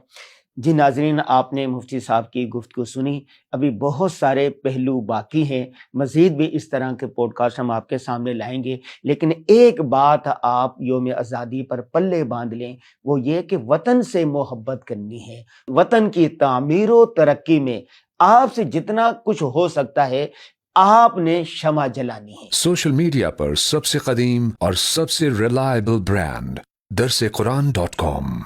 جی ناظرین، آپ نے مفتی صاحب کی گفتگو سنی، ابھی بہت سارے پہلو باقی ہیں، مزید بھی اس طرح کے پوڈ کاسٹ ہم آپ کے سامنے لائیں گے، لیکن ایک بات آپ یوم آزادی پر پلے باندھ لیں، وہ یہ کہ وطن سے محبت کرنی ہے، وطن کی تعمیر و ترقی میں آپ سے جتنا کچھ ہو سکتا ہے آپ نے شمع جلانی ہے۔ سوشل میڈیا پر سب سے قدیم اور سب سے ریلائبل برانڈ درس قرآن .com